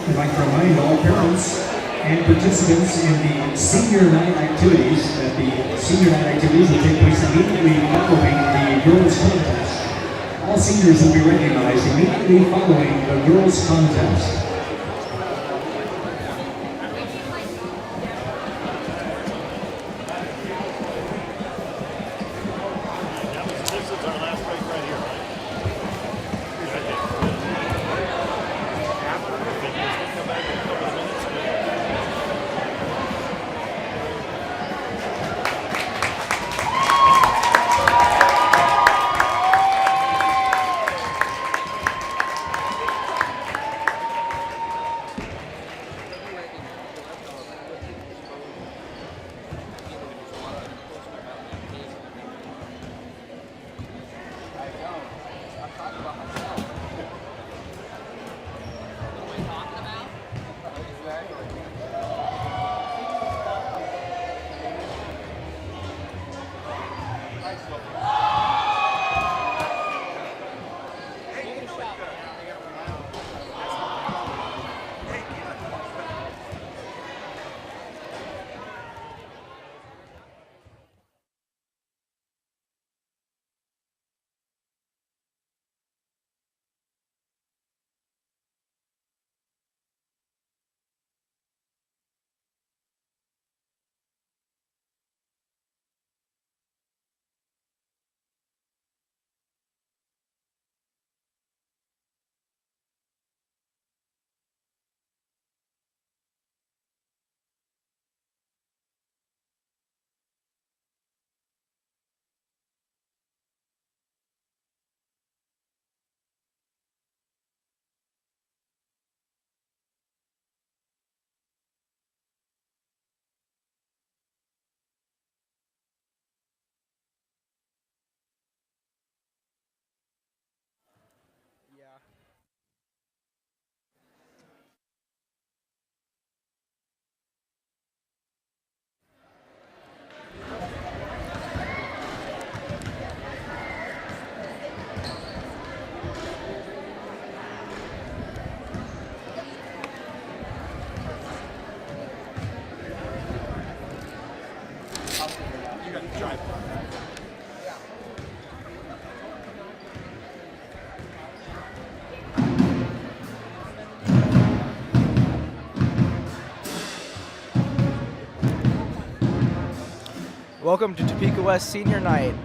I'd like to remind all parents and participants in the senior night activities that the senior night activities will take place immediately following the girls' contest. All seniors will be recognized immediately following the girls' contest. Welcome to Topeka West Senior Night.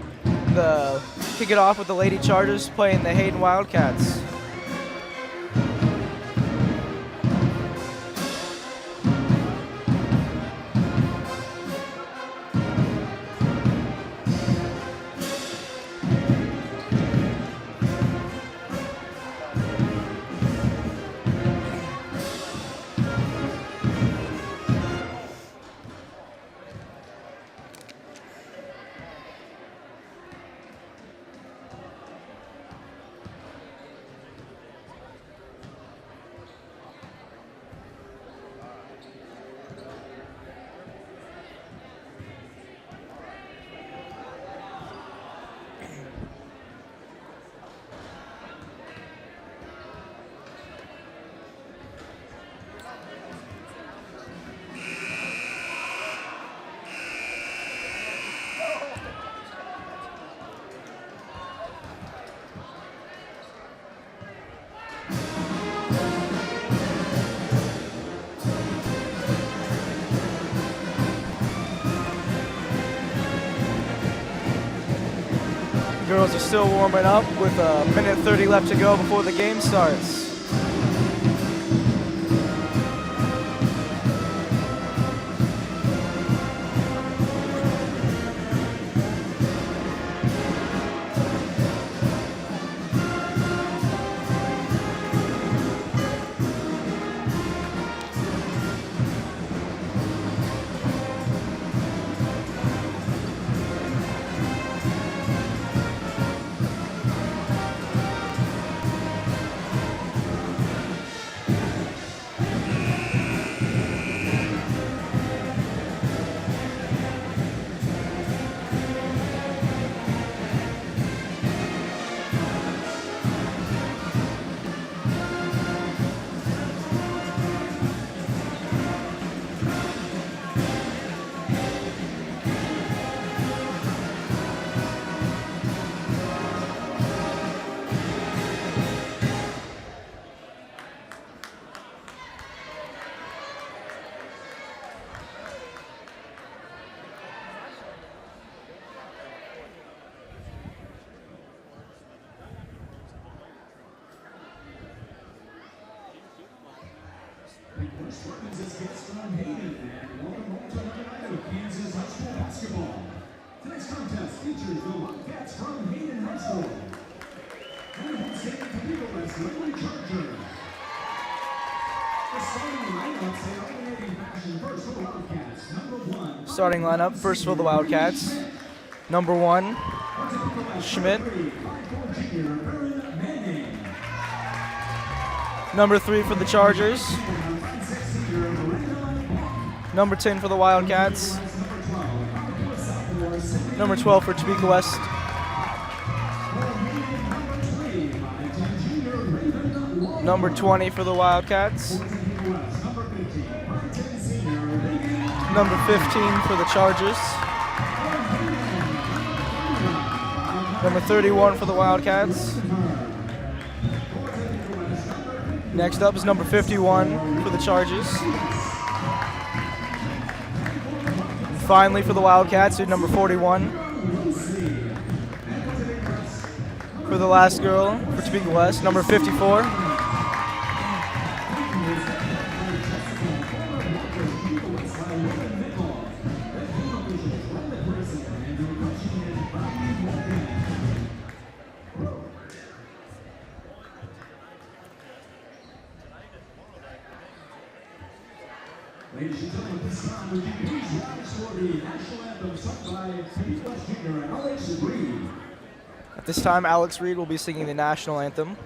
Kick it off with the Lady Chargers playing the Hayden Wildcats. Girls are still warming up with a minute 30 left to go before the game starts. Spartans as guests from Hayden, and welcome home to another night of Kansas High School basketball. Tonight's contest features the Wildcats from Hayden High School and hosting the Topeka West Lady Chargers. The starting lineups in alternating fashion. First for the Wildcats, number 1. Starting lineup, first for the Wildcats. Number 1, Schmidt. Number 3 for the Chargers. Number 10 for the Wildcats. Number 12 for Topeka West. Number 20 for the Wildcats. Number 15 for the Chargers. Number 31 for the Wildcats. Next up is number 51 for the Chargers. Finally for the Wildcats, number 41. For the last girl for Topeka West, number 54. Ladies and gentlemen, this time would you please rise for the national anthem sung by Topeka West Junior Alex Reed. At this time, Alex Reed will be singing the national anthem.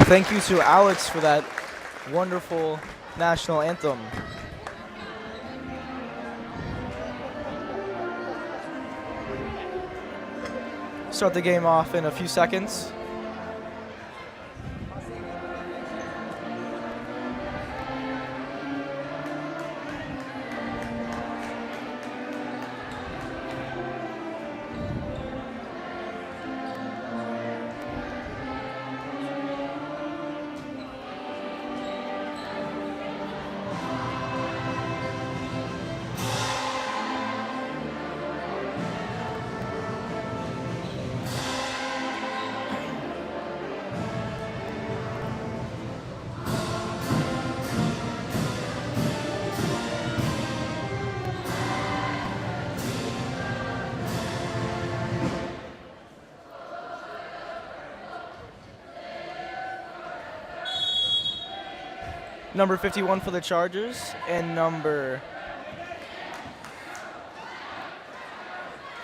Thank you to Alex for that wonderful national anthem. Start the game off in a few seconds. Number 51 for the Chargers and number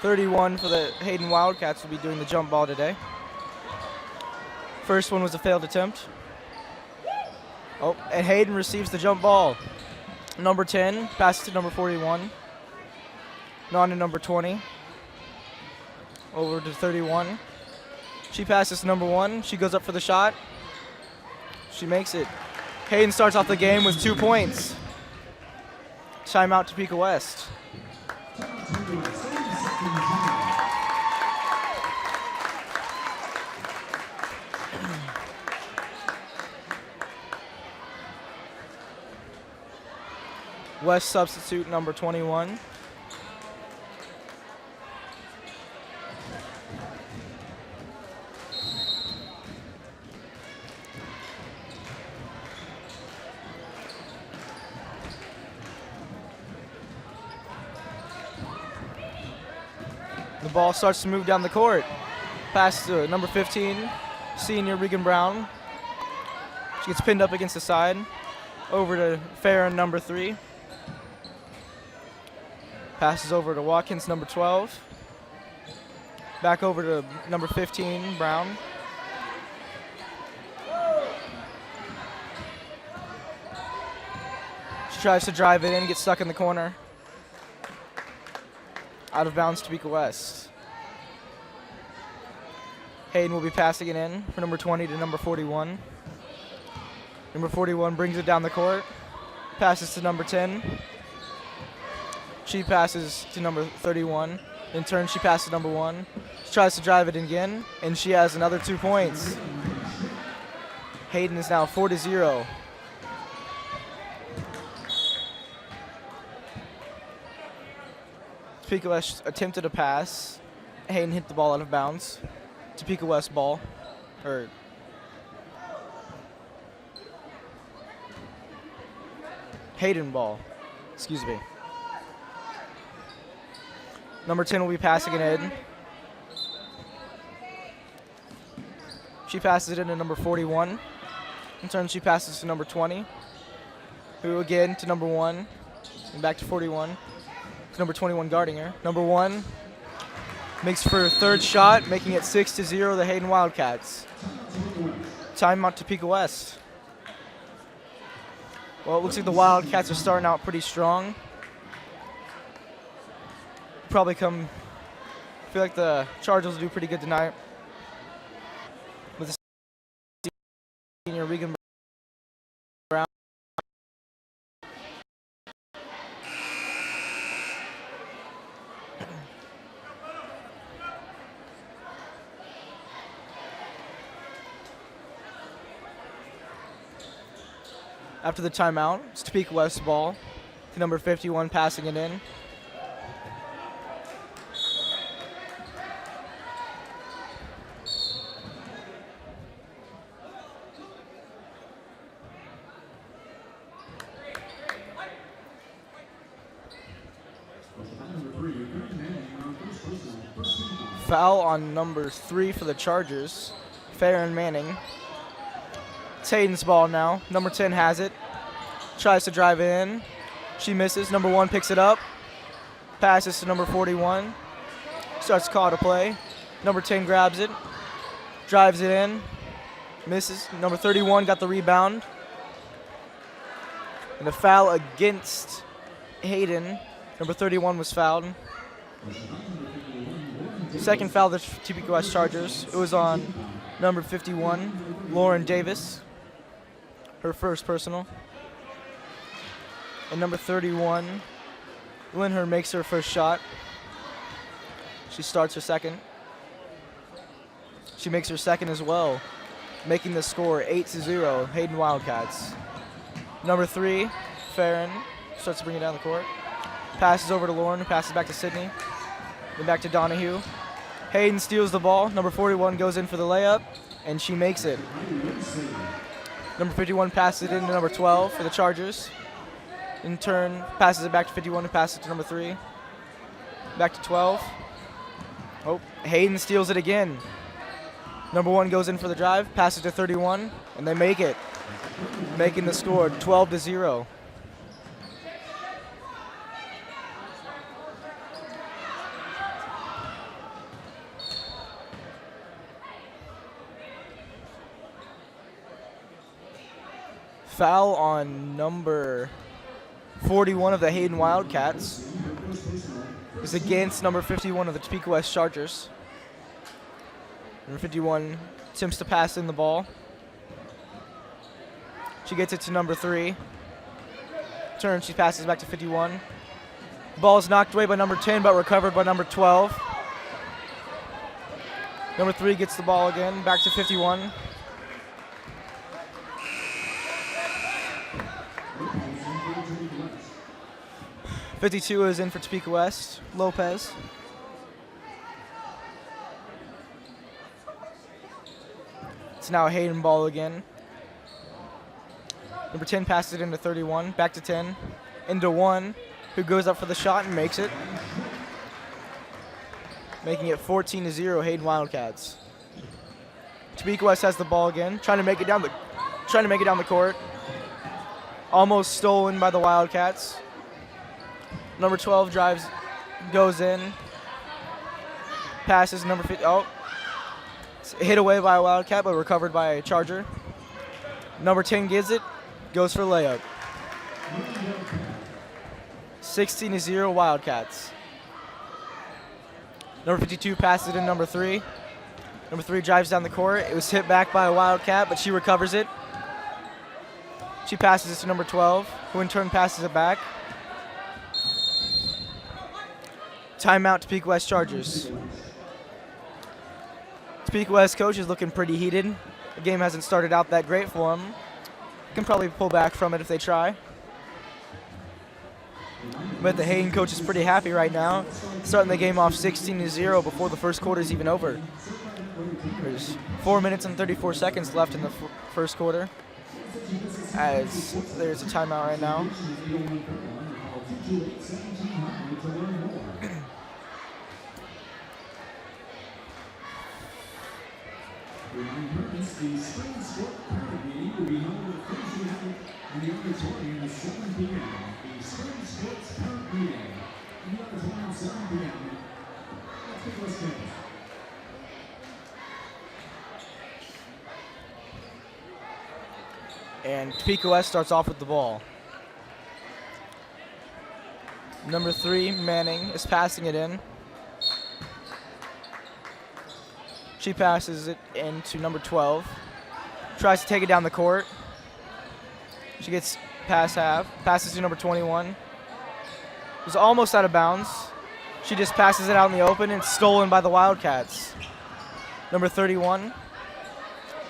31 for the Hayden Wildcats will be doing the jump ball today. First one was a failed attempt. Oh, and Hayden receives the jump ball. Number 10 passes to number 41. On to number 20. Over to 31. She passes to number 1. She goes up for the shot. She makes it. Hayden starts off the game with 2 points. Timeout Topeka West. West substitute number 21. The ball starts to move down the court. Pass to number 15, senior Regan Brown. She gets pinned up against the side. Over to Farron, number 3. Passes over to Watkins, number 12. Back over to number 15, Brown. She tries to drive it in, gets stuck in the corner. Out of bounds, Topeka West. Hayden will be passing it in for number 20 to number 41. Number 41 brings it down the court. Passes to number 10. She passes to number 31. In turn, she passes to number 1. She tries to drive it in again, and she has another 2 points. Hayden is now 4-0. Topeka West attempted a pass. Hayden hit the ball out of bounds. Topeka West ball. Hayden ball. Excuse me. Number 10 will be passing it in. She passes it into number 41. In turn, she passes to number 20. Who again to number 1. And back to 41. To number 21 guarding her. Number 1 makes for her 3rd shot, making it 6-0 the Hayden Wildcats. Timeout Topeka West. Well, it looks like the Wildcats are starting out pretty strong. I feel like the Chargers will do pretty good tonight. With the senior Regan Brown. After the timeout, it's Topeka West ball. To number 51 passing it in. Foul on number 3 for the Chargers, Farron Manning. It's Hayden's ball now. Number 10 has it. Tries to drive it in. She misses. Number 1 picks it up. Passes to number 41. Starts to call to play. Number 10 grabs it. Drives it in. Misses. Number 31 got the rebound. And a foul against Hayden. Number 31 was fouled. Second foul of the Topeka West Chargers. It was on number 51, Lauren Davis. Her first personal. And number 31, Linher makes her first shot. She starts her second. She makes her second as well, making the score 8-0, Hayden Wildcats. Number 3, Farron, starts to bring it down the court. Passes over to Lauren, passes back to Sydney. Then back to Donahue. Hayden steals the ball. Number 41 goes in for the layup, and she makes it. Number 51 passes it into number 12 for the Chargers. In turn, passes it back to 51 and passes it to number 3. Back to 12. Oh, Hayden steals it again. Number 1 goes in for the drive, passes to 31, and they make it, making the score 12-0. Foul on number 41 of the Hayden Wildcats is against number 51 of the Topeka West Chargers. Number 51 attempts to pass in the ball. She gets it to number 3. Turns, she passes back to 51. Ball is knocked away by number 10, but recovered by number 12. Number 3 gets the ball again, back to 51. .52 is in for Topeka West. Lopez. It's now a Hayden ball again. Number 10 passes it into 31. Back to 10. Into 1, who goes up for the shot and makes it. making it 14-0 Hayden Wildcats. Topeka West has the ball again, trying to make it down the court. Almost stolen by the Wildcats. Number 12 drives, goes in, passes number 50. Oh, it's hit away by a Wildcat, but recovered by a Charger. Number 10 gets it, goes for layup. 16-0 Wildcats. Number 52 passes it to number 3. Number 3 drives down the court. It was hit back by a Wildcat, but she recovers it. She passes it to number 12, who in turn passes it back. Timeout, Topeka West Chargers. Topeka West coach is looking pretty heated. The game hasn't started out that great for him. Can probably pull back from it if they try. But the Hayden coach is pretty happy right now, starting the game off 16-0 before the first quarter is even over. There's 4 minutes and 34 seconds left in the first quarter, as there's a timeout right now. And Topeka West starts off with the ball. Number 3, Manning, is passing it in. She passes it into number 12. Tries to take it down the court. She gets past half. Passes to number 21. It was almost out of bounds. She just passes it out in the open and it's stolen by the Wildcats. Number 31.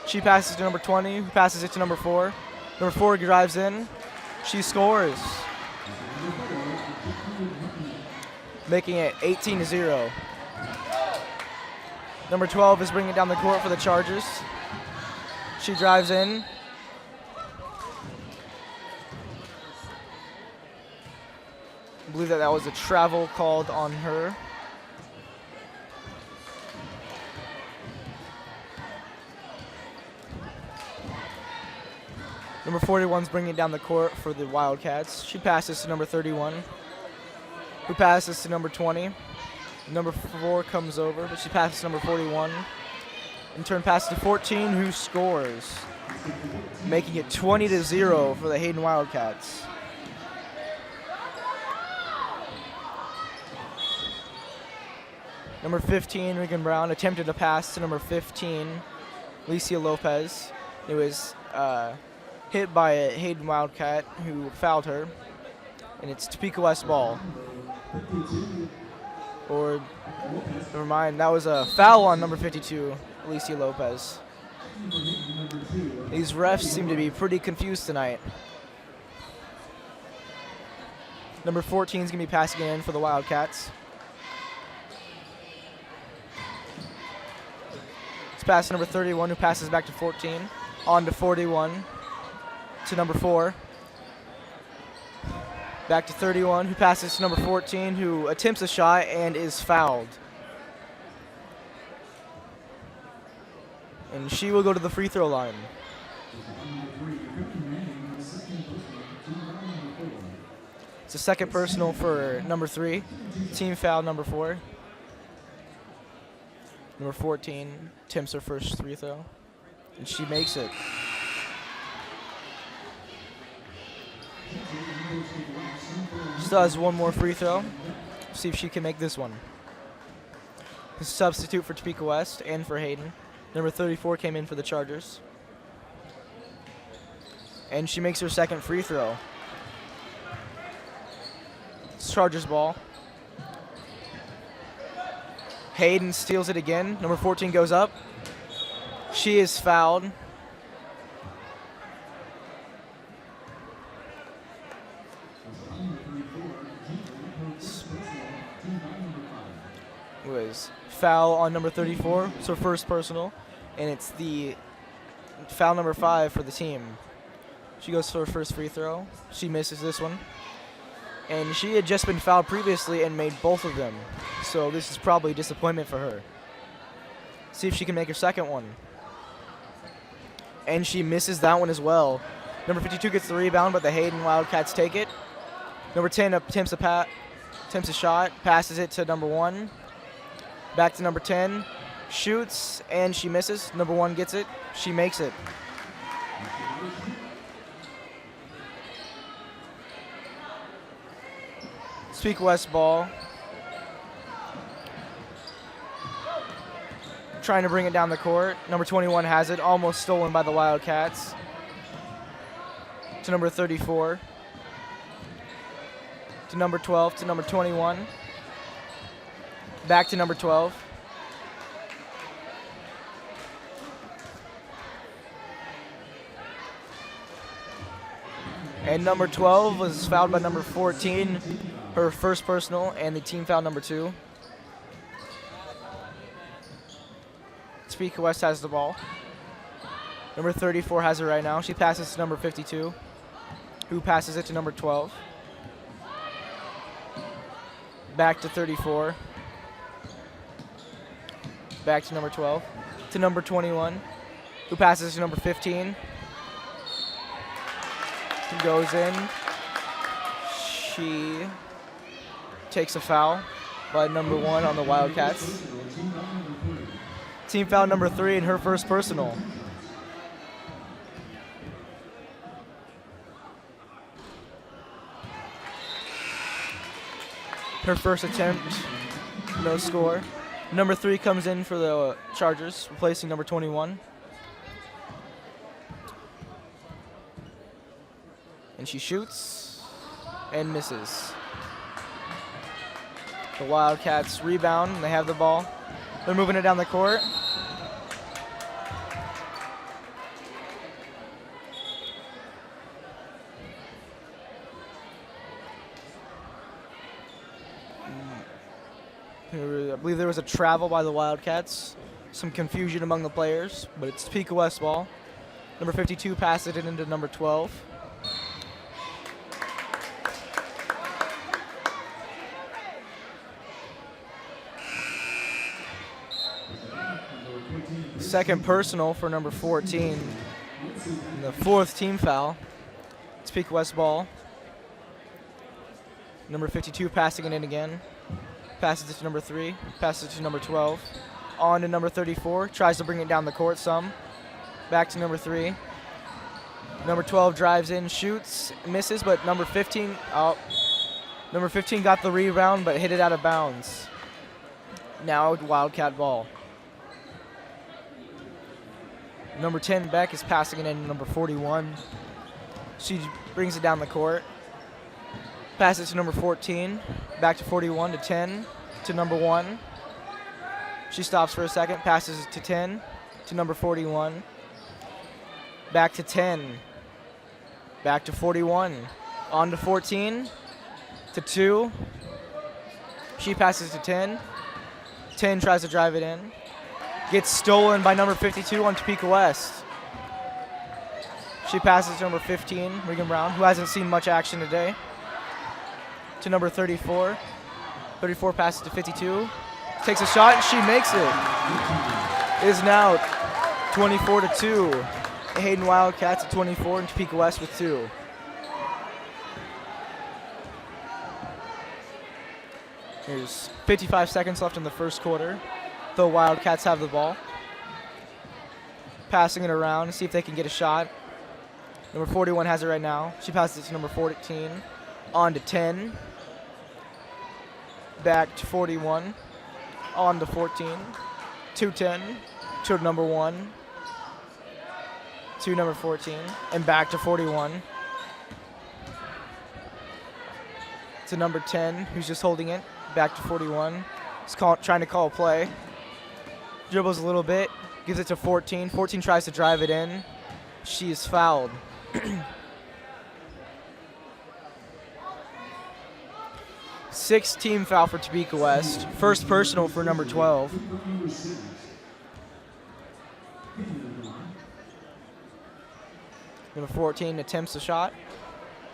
She passes to number 20, who passes it to number 4. Number 4 drives in. She scores, making it 18-0. Number 12 is bringing it down the court for the Chargers. She drives in. I believe that was a travel called on her. Number 41's bringing it down the court for the Wildcats. She passes to number 31, who passes to number 20. Number 4 comes over, but she passes to number 41. In turn, passes to 14, who scores, making it 20-0 for the Hayden Wildcats. Number 15, Regan Brown, attempted a pass to number 15, Alicia Lopez. It was hit by a Hayden Wildcat who fouled her, and it's Topeka West ball. Or, never mind, that was a foul on number 52, Alicia Lopez. These refs seem to be pretty confused tonight. Number 14 is going to be passing in for the Wildcats. It's pass to number 31, who passes back to 14, on to 41. To number 4. Back to 31, who passes to number 14, who attempts a shot and is fouled. And she will go to the free throw line. It's a second personal for number 3. Team foul number 4. Number 14 attempts her first free throw, and she makes it. Still has one more free throw. See if she can make this one. A substitute for Topeka West and for Hayden. Number 34 came in for the Chargers. And she makes her second free throw. It's Chargers ball. Hayden steals it again. Number 14 goes up. She is fouled. Was foul on number 34, so first personal, and it's the foul number 5 for the team. She goes for her first free throw. She misses this one. And she had just been fouled previously and made both of them. So this is probably a disappointment for her. See if she can make her second one. And she misses that one as well. Number 52 gets the rebound, but the Hayden Wildcats take it. Number 10 attempts a shot, passes it to number 1. Back to number 10, shoots, and she misses. Number 1 gets it, she makes it. Topeka West ball. Trying to bring it down the court. Number 21 has it, almost stolen by the Wildcats. To number 34. To number 12, to number 21. Back to number 12. And number 12 was fouled by number 14, her first personal, and the team foul number 2. Topeka West has the ball. Number 34 has it right now. She passes to number 52, who passes it to number 12. Back to 34. Back to number 12. To number 21, who passes to number 15. He goes in. She takes a foul by number 1 on the Wildcats. Team foul number 3 in her first personal. Her first attempt, no score. Number 3 comes in for the Chargers, replacing number 21. And she shoots and misses. The Wildcats rebound, and they have the ball. They're moving it down the court. I believe there was a travel by the Wildcats. Some confusion among the players, but it's Topeka West ball. Number 52 passes it into number 12. Second personal for number 14. And the 4th team foul. Topeka West ball. Number 52 passing it in again. Passes it to number 3. Passes it to number 12. On to number 34. Tries to bring it down the court some. Back to number 3. Number 12 drives in, shoots, misses, but number 15, number 15 got the rebound, but hit it out of bounds. Now Wildcat ball. Number 10, Beck, is passing it in to number 41. She brings it down the court. Passes to number 14. Back to 41 to 10 to number 1. She stops for a second. Passes to 10 to number 41. Back to 10. Back to 41. On to 14 to 2. She passes to 10. 10 tries to drive it in. Gets stolen by number 52 on Topeka West. She passes to number 15, Regan Brown, who hasn't seen much action today. To number 34. 34 passes to 52. Takes a shot and she makes it. It is now 24 to 2. Hayden Wildcats at 24 and Topeka West with 2. There's 55 seconds left in the first quarter. The Wildcats have the ball. Passing it around to see if they can get a shot. Number 41 has it right now. She passes it to number 14. On to 10. Back to 41. On to 14. To 10. To number 1. To number 14. And back to 41. To number 10, who's just holding it. Back to 41. He's trying to call a play. Dribbles a little bit. Gives it to 14. 14 tries to drive it in. She is fouled. Sixth team foul for Topeka West. First personal for number 12. Number 14 attempts the shot,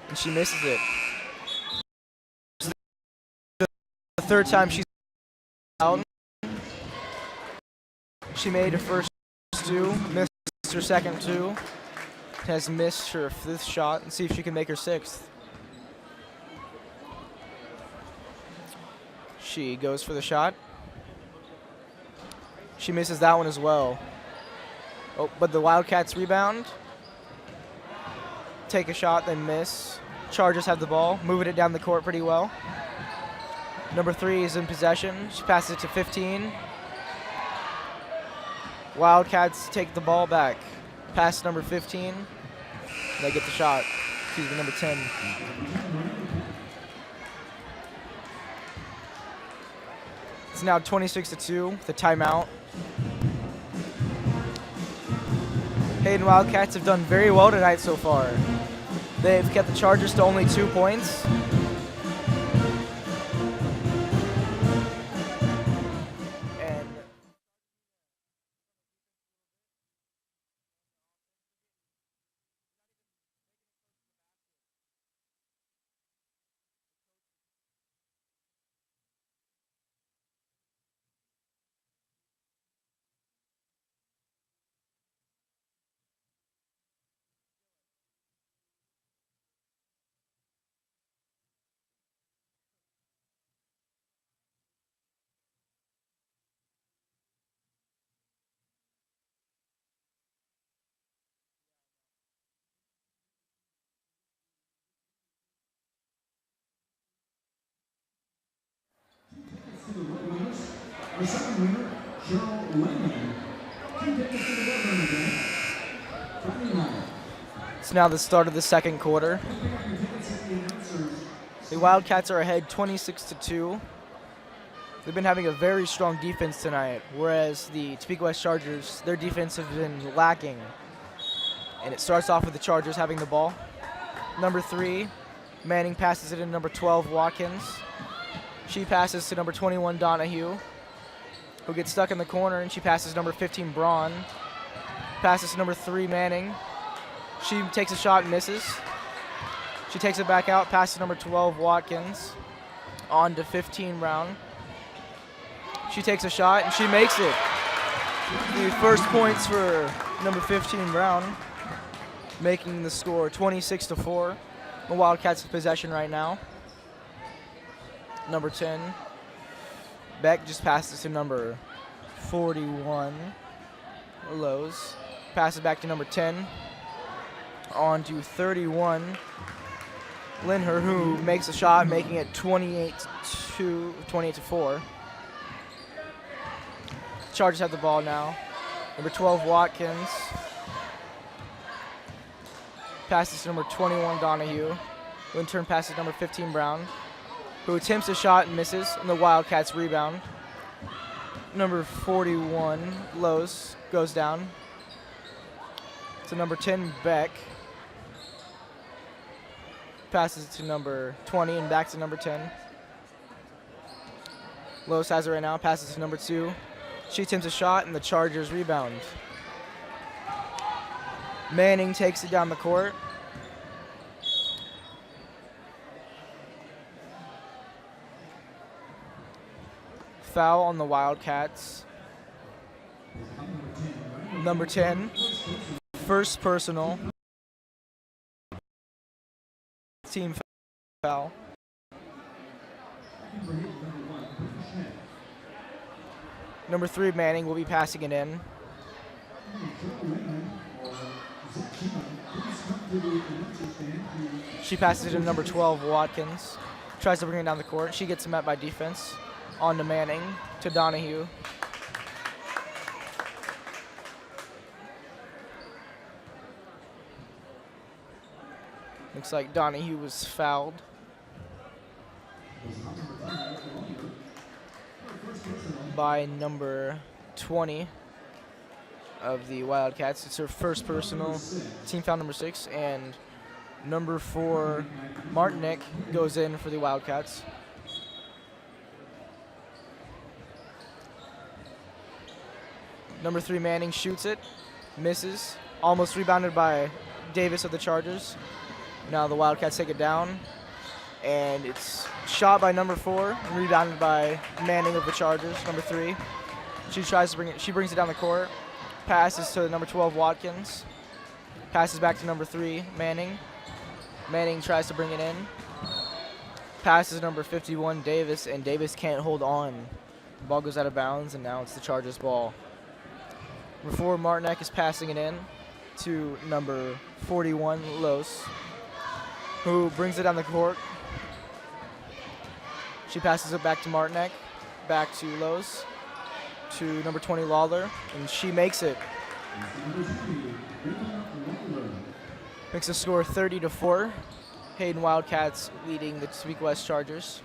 and she misses it. the third time she's out. She made her first two, missed her second two, has missed her fifth shot, and see if she can make her sixth. She goes for the shot. She misses that one as well. Oh, but the Wildcats rebound. Take a shot, then miss. Chargers have the ball, moving it down the court pretty well. Number 3 is in possession. She passes it to 15. Wildcats take the ball back. Pass number 15. They get the shot. Excuse me, number 10. It's now 26-2, the timeout. Hayden Wildcats have done very well tonight so far. They've kept the Chargers to only 2 points. Our second winner, Cheryl Lennon. It's now the start of the second quarter. The Wildcats are ahead 26-2. They've been having a very strong defense tonight, whereas the Topeka West Chargers, their defense has been lacking. And it starts off with the Chargers having the ball. Number 3, Manning passes it to number 12, Watkins. She passes to number 21, Donahue, who gets stuck in the corner, and she passes number 15, Braun. Passes to number 3, Manning. She takes a shot and misses. She takes it back out, passes to number 12, Watkins. On to 15, Brown. She takes a shot, and she makes it. The first points for number 15, Brown, making the score 26-4. The Wildcats in possession right now. Number 10, Beck just passes to number 41, Lowe's. Passes back to number 10. On to 31, Linher, who makes a shot, making it 28-4. Chargers have the ball now. Number 12, Watkins. Passes to number 21, Donahue. Who in turn passes to number 15, Brown, who attempts a shot and misses, and the Wildcats rebound. Number 41, Lowe's, goes down. To number 10, Beck. Passes to number 20 and back to number 10. Lowe's has it right now, passes to number 2. She attempts a shot, and the Chargers rebound. Manning takes it down the court. Foul on the Wildcats. Number 10, first personal. Team foul. Number 3, Manning, will be passing it in. She passes it to number 12, Watkins. Tries to bring it down the court. She gets met by defense. On to Manning, to Donahue. Looks like Donahue was fouled. By number 20 of the Wildcats. It's her first personal, team foul number 6, and number 4, Martinick, goes in for the Wildcats. Number 3, Manning shoots it, misses, almost rebounded by Davis of the Chargers. Now the Wildcats take it down, and it's Shot by number 4, rebounded by Manning of the Chargers, number 3. She tries to bring it. She brings it down the court. Passes to number 12, Watkins. Passes back to number 3, Manning. Manning tries to bring it in. Passes number 51, Davis, and Davis can't hold on. The ball goes out of bounds, and now it's the Chargers' ball. Number 4, Martinek is passing it in to number 41, Los, who brings it down the court. She passes it back to Martinek, back to Los, to number 20, Lawler, and she makes it. Makes the score 30-4. Hayden Wildcats leading the Topeka West Chargers.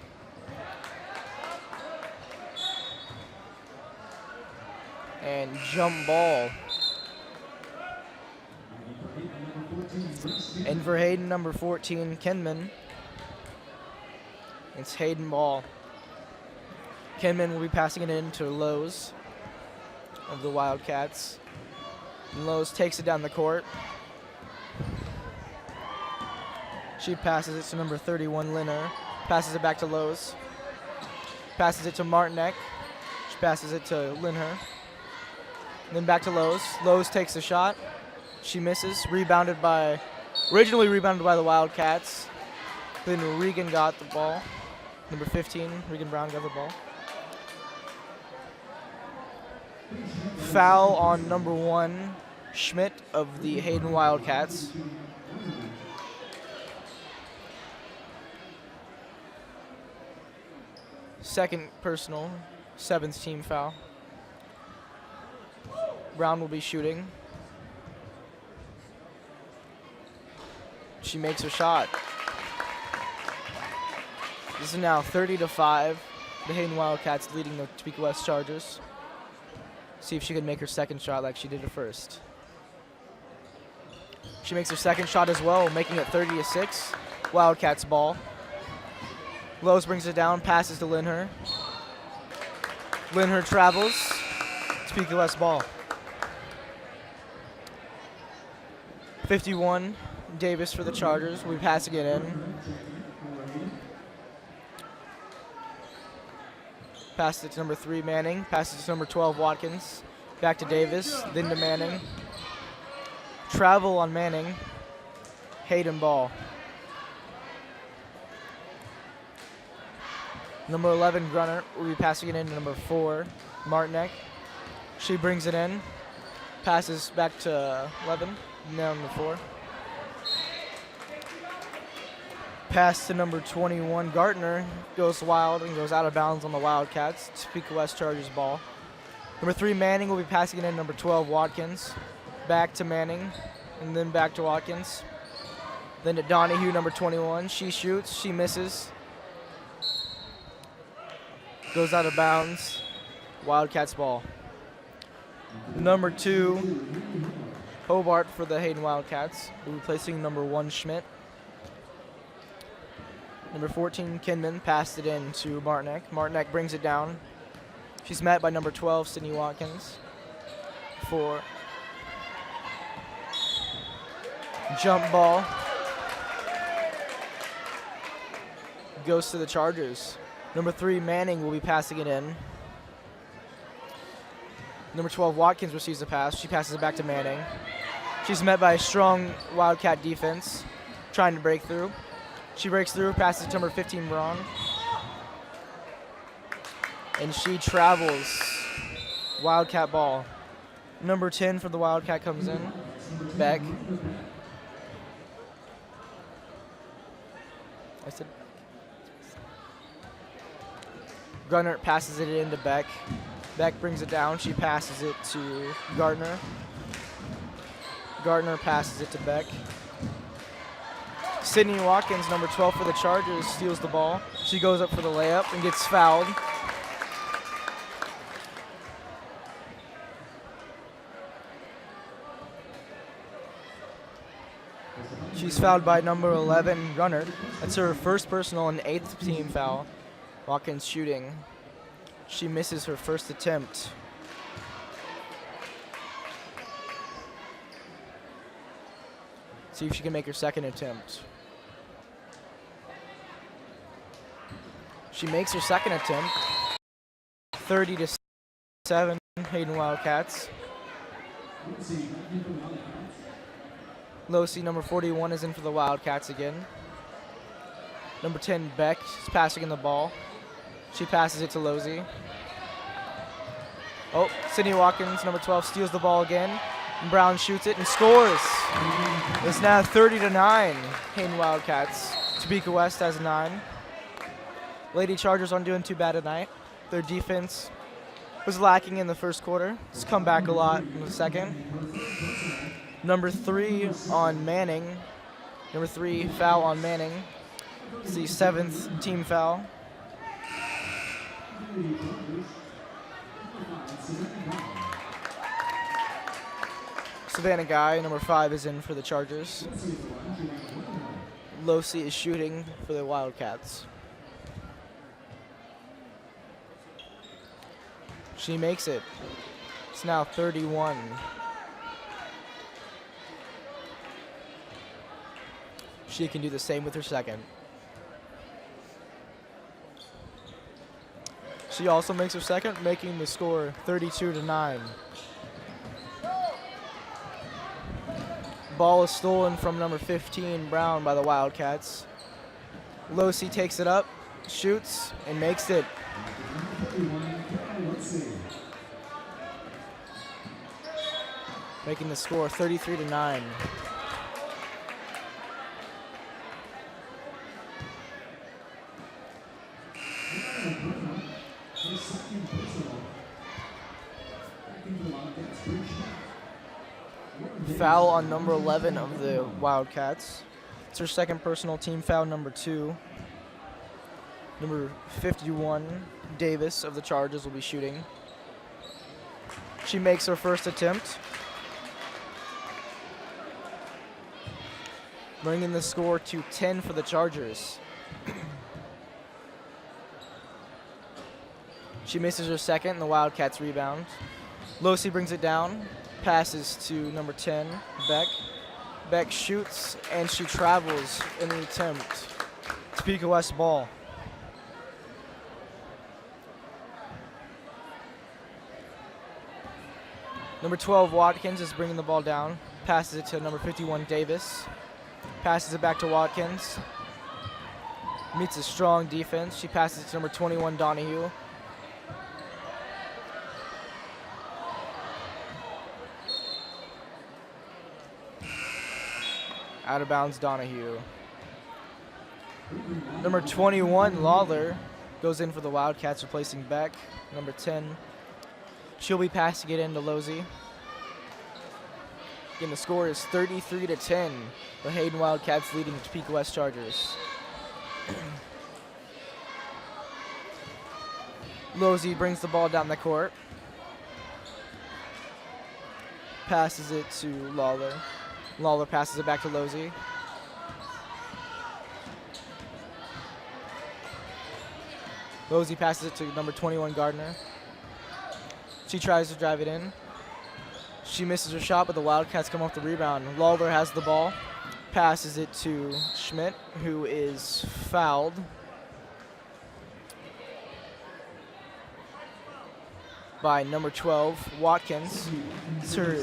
And jump ball. And for Hayden, number 14, Kenman. It's Hayden ball. Kenman will be passing it in to Lowe's of the Wildcats. And Lowe's takes it down the court. She passes it to number 31, Linner. Passes it back to Lowe's. Passes it to Martinek. She passes it to Linner. Then back to Lowe's. Lowe's takes the shot. She misses. Originally rebounded by the Wildcats. Then Regan got the ball. Number 15, Regan Brown got the ball. Foul on number 1, Schmidt of the Hayden Wildcats. Second personal, 7th team foul. Brown will be shooting. She makes her shot. This is now 30-5. The Hayden Wildcats leading the Topeka West Chargers. See if she can make her second shot like she did her first. She makes her second shot as well, making it 30-6. Wildcats ball. Lowe's brings it down, passes to Linher. Linher travels. Topeka West ball. 51, Davis for the Chargers. We'll be passing it in. Passes it to number 3, Manning. Passes to number 12, Watkins. Back to Davis, then to Manning. Travel on Manning. Hayden ball. Number 11, Grunner, will be passing it in to number 4, Martinek. She brings it in. Passes back to 11, now number 4. Pass to number 21, Gartner, goes wild and goes out of bounds on the Wildcats. Topeka West Chargers ball. Number 3, Manning will be passing it in number 12, Watkins. Back to Manning, and then back to Watkins. Then to Donahue, number 21. She shoots, she misses. Goes out of bounds. Wildcats ball. Number 2, Hobart for the Hayden Wildcats, replacing number 1, Schmidt. Number 14, Kinman, passed it in to Martinek. Martinek brings it down. She's met by number 12, Sydney Watkins. 4. Jump ball. Goes to the Chargers. Number 3, Manning will be passing it in. Number 12, Watkins receives the pass. She passes it back to Manning. She's met by a strong Wildcat defense, trying to break through. She breaks through, passes to number 15, Braun. And she travels. Wildcat ball. Number 10 for the Wildcat comes in. Beck. Grunner passes it into Beck. Beck brings it down. She passes it to Gardner. Gardner passes it to Beck. Sydney Watkins, number 12 for the Chargers, steals the ball. She goes up for the layup and gets fouled. She's fouled by number 11, Runner. That's her first personal and 8th team foul. Watkins shooting. She misses her first attempt. See if she can make her second attempt. She makes her second attempt. 30-7, Hayden Wildcats. Losi, number 41, is in for the Wildcats again. Number 10, Beck, is passing in the ball. She passes it to Losi. Oh, Sydney Watkins, number 12, steals the ball again. And Brown shoots it and scores. It's now 30-9, Hayden Wildcats. Topeka West has 9. Lady Chargers aren't doing too bad tonight. Their defense was lacking in the first quarter. It's come back a lot in the second. Number 3 on Manning. Number 3 foul on Manning. It's the 7th team foul. Savannah Guy, number 5, is in for the Chargers. Losi is shooting for the Wildcats. She makes it. It's now 31. She can do the same with her second. She also makes her second, making the score 32-9. Ball is stolen from number 15, Brown, by the Wildcats. Losi takes it up, shoots, and makes it. Making the score 33-9. Foul on number 11 of the Wildcats. It's her second personal, team foul number 2. Number 51, Davis of the Chargers, will be shooting. She makes her first attempt, bringing the score to 10 for the Chargers. She misses her second, and the Wildcats rebound. Losi brings it down, passes to number 10, Beck. Beck shoots, and she travels in the attempt. Topeka West ball. Number 12, Watkins, is bringing the ball down. Passes it to number 51, Davis. Passes it back to Watkins. Meets a strong defense. She passes it to number 21, Donahue. Out of bounds, Donahue. Number 21, Lawler, goes in for the Wildcats, replacing Beck. Number 10, she'll be passing it into Losi. Again, the score is 33-10. The Hayden Wildcats leading the Topeka West Chargers. Losi brings the ball down the court. Passes it to Lawler. Lawler passes it back to Losi. Losi passes it to number 21, Gardner. She tries to drive it in. She misses her shot, but the Wildcats come off the rebound. Lawler has the ball, passes it to Schmidt, who is fouled. By number 12, Watkins. It's her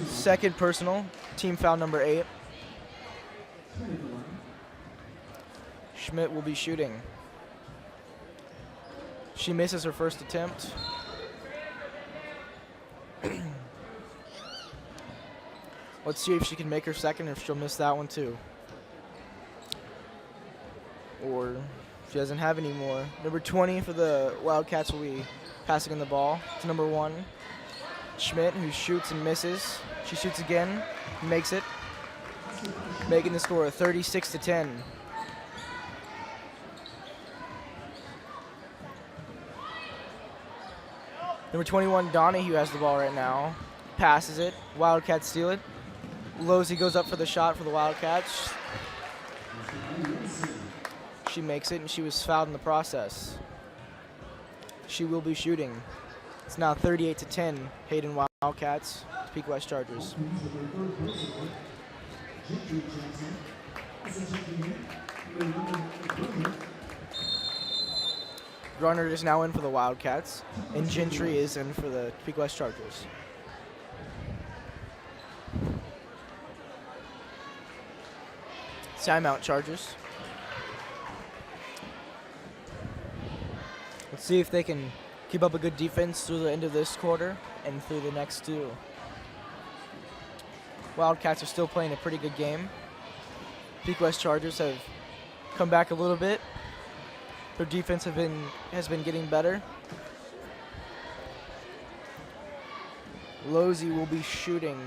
second personal, team foul number 8. Schmidt will be shooting. She misses her first attempt. Let's see if she can make her second, or if she'll miss that one too. Or if she doesn't have any more. Number 20 for the Wildcats will be passing in the ball to number 1, Schmidt, who shoots and misses. She shoots again, makes it, making the score 36-10. Number 21, Donahue, has the ball right now. Passes it. Wildcats steal it. Losi goes up for the shot for the Wildcats. She makes it, and she was fouled in the process. She will be shooting. It's now 38-10, Hayden Wildcats, Topeka West Chargers. Grunner is now in for the Wildcats, and Gentry is in for the Topeka West Chargers. Timeout, Chargers. Let's see if they can keep up a good defense through the end of this quarter and through the next two. Wildcats are still playing a pretty good game. Topeka West Chargers have come back a little bit. Their defense has been getting better. Losey will be shooting.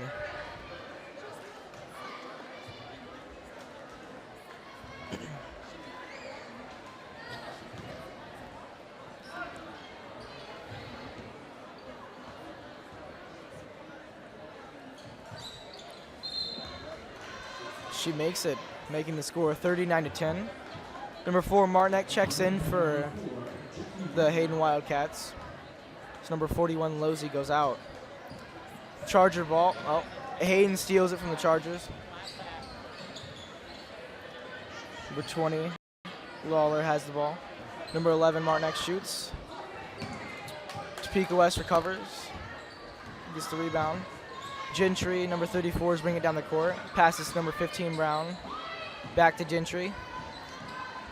She makes it, making the score 39-10. Number 4, Martinek checks in for the Hayden Wildcats. So number 41, Losey, goes out. Charger ball. Oh, Hayden steals it from the Chargers. Number 20, Lawler has the ball. Number 11, Martinek shoots. Topeka West recovers. Gets the rebound. Gentry, number 34, is bringing it down the court. Passes to number 15, Brown. Back to Gentry.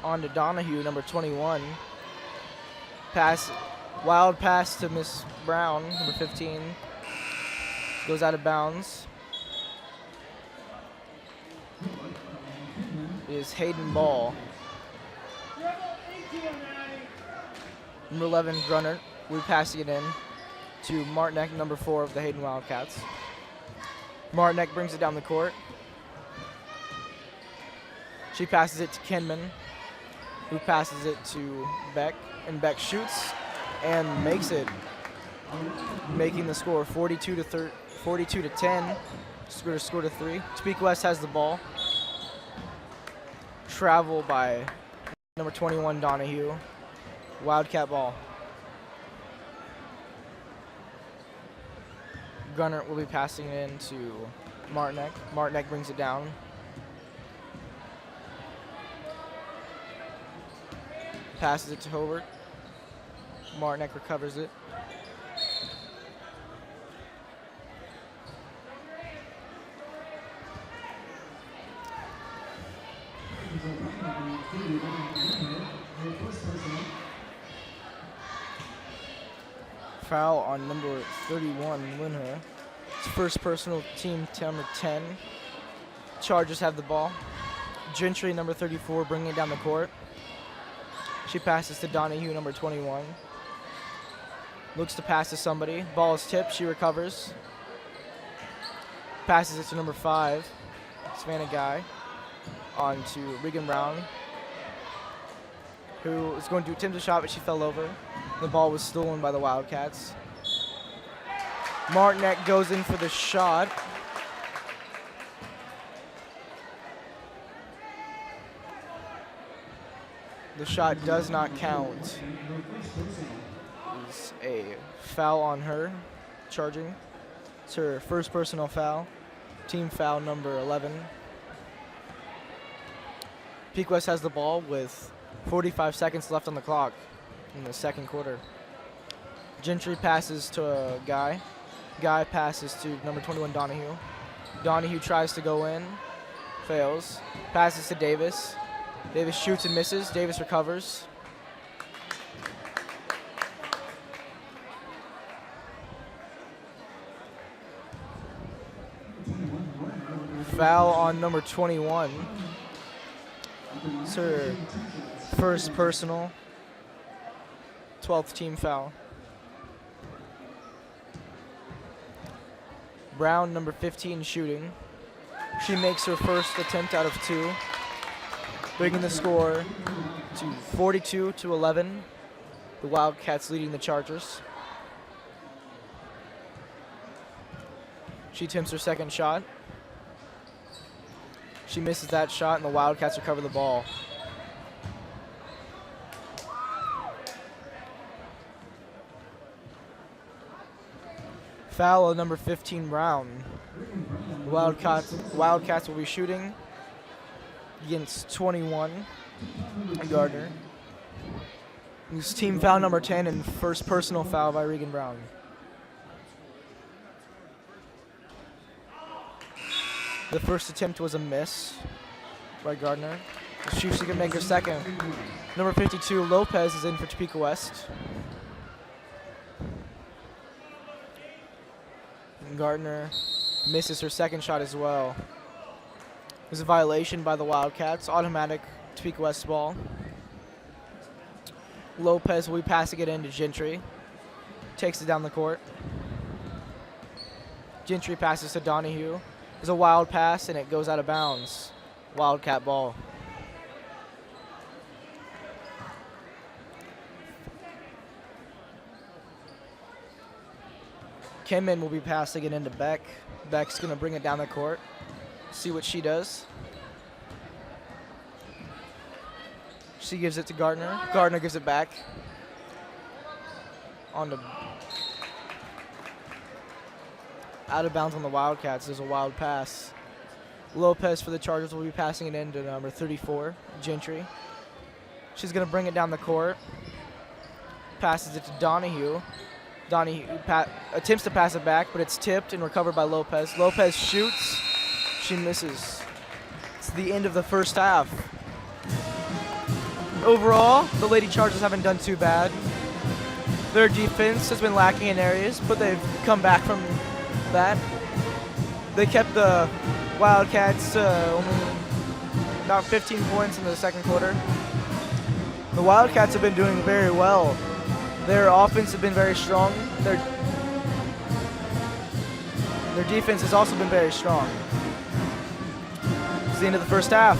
On to Donahue, number 21. Wild pass to Miss Brown, number 15. Goes out of bounds. It is Hayden Ball. Number 11, Grunner. We're passing it in to Martinek, number 4 of the Hayden Wildcats. Martinek brings it down the court. She passes it to Kinman, who passes it to Beck, and Beck shoots and makes it, making the score 42-10. Score to 3. Topeka West has the ball. Travel by number 21, Donahue. Wildcat ball. Gunner will be passing it in to Martinek. Martinek brings it down. Passes it to Hobart. Martinek recovers it. Foul on number 31, Winher. It's first personal, team number 10. Chargers have the ball. Gentry, number 34, bringing it down the court. She passes to Donahue, number 21. Looks to pass to somebody. Ball is tipped. She recovers. Passes it to number 5, Savannah Guy. On to Regan Brown, who is going to attempt a shot, but she fell over. The ball was stolen by the Wildcats. Martinek goes in for the shot. The shot does not count. It's a foul on her, charging. It's her first personal foul. Team foul number 11. Topeka West has the ball with 45 seconds left on the clock in the second quarter. Gentry passes to a Guy. Guy passes to number 21, Donahue. Donahue tries to go in, fails. Passes to Davis. Davis shoots and misses. Davis recovers. Foul on number 21. It's her first personal, 12th team foul. Brown, number 15, shooting. She makes her first attempt out of 2, bringing the score to 42-11. The Wildcats leading the Chargers. She attempts her second shot. She misses that shot, and the Wildcats recover the ball. Foul on number 15, Brown. The Wildcats will be shooting against 21, Gardner. It's team foul number 10 and first personal foul by Regan Brown. The first attempt was a miss by Gardner. Let's see if she can make her second. Number 52, Lopez, is in for Topeka West. And Gardner misses her second shot as well. There's a violation by the Wildcats. Automatic Topeka West ball. Lopez will be passing it into Gentry. Takes it down the court. Gentry passes to Donahue. There's a wild pass, and it goes out of bounds. Wildcat ball. Kinman will be passing it into Beck. Beck's going to bring it down the court. See what she does. She gives it to Gardner. Gardner gives it back. On to out of bounds on the Wildcats. There's a wild pass. Lopez for the Chargers will be passing it in to number 34, Gentry. She's going to bring it down the court. Passes it to Donahue. Donahue attempts to pass it back, but it's tipped and recovered by Lopez. Lopez shoots. She misses. It's the end of the first half. Overall, the Lady Chargers haven't done too bad. Their defense has been lacking in areas, but they've come back from that. They kept the Wildcats only about 15 points in the second quarter. The Wildcats have been doing very well. Their offense has been very strong. Their defense has also been very strong. It's the end of the first half.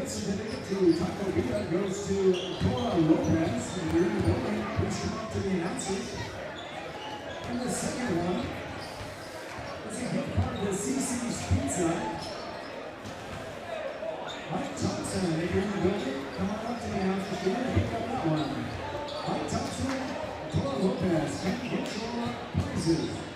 certificate to Topeka goes to Cora Lopez. And you're in the building. Please come up to the announcers. And the second one is a gift card to CC's Pizza. Mike Thompson. Lopez can get your prizes.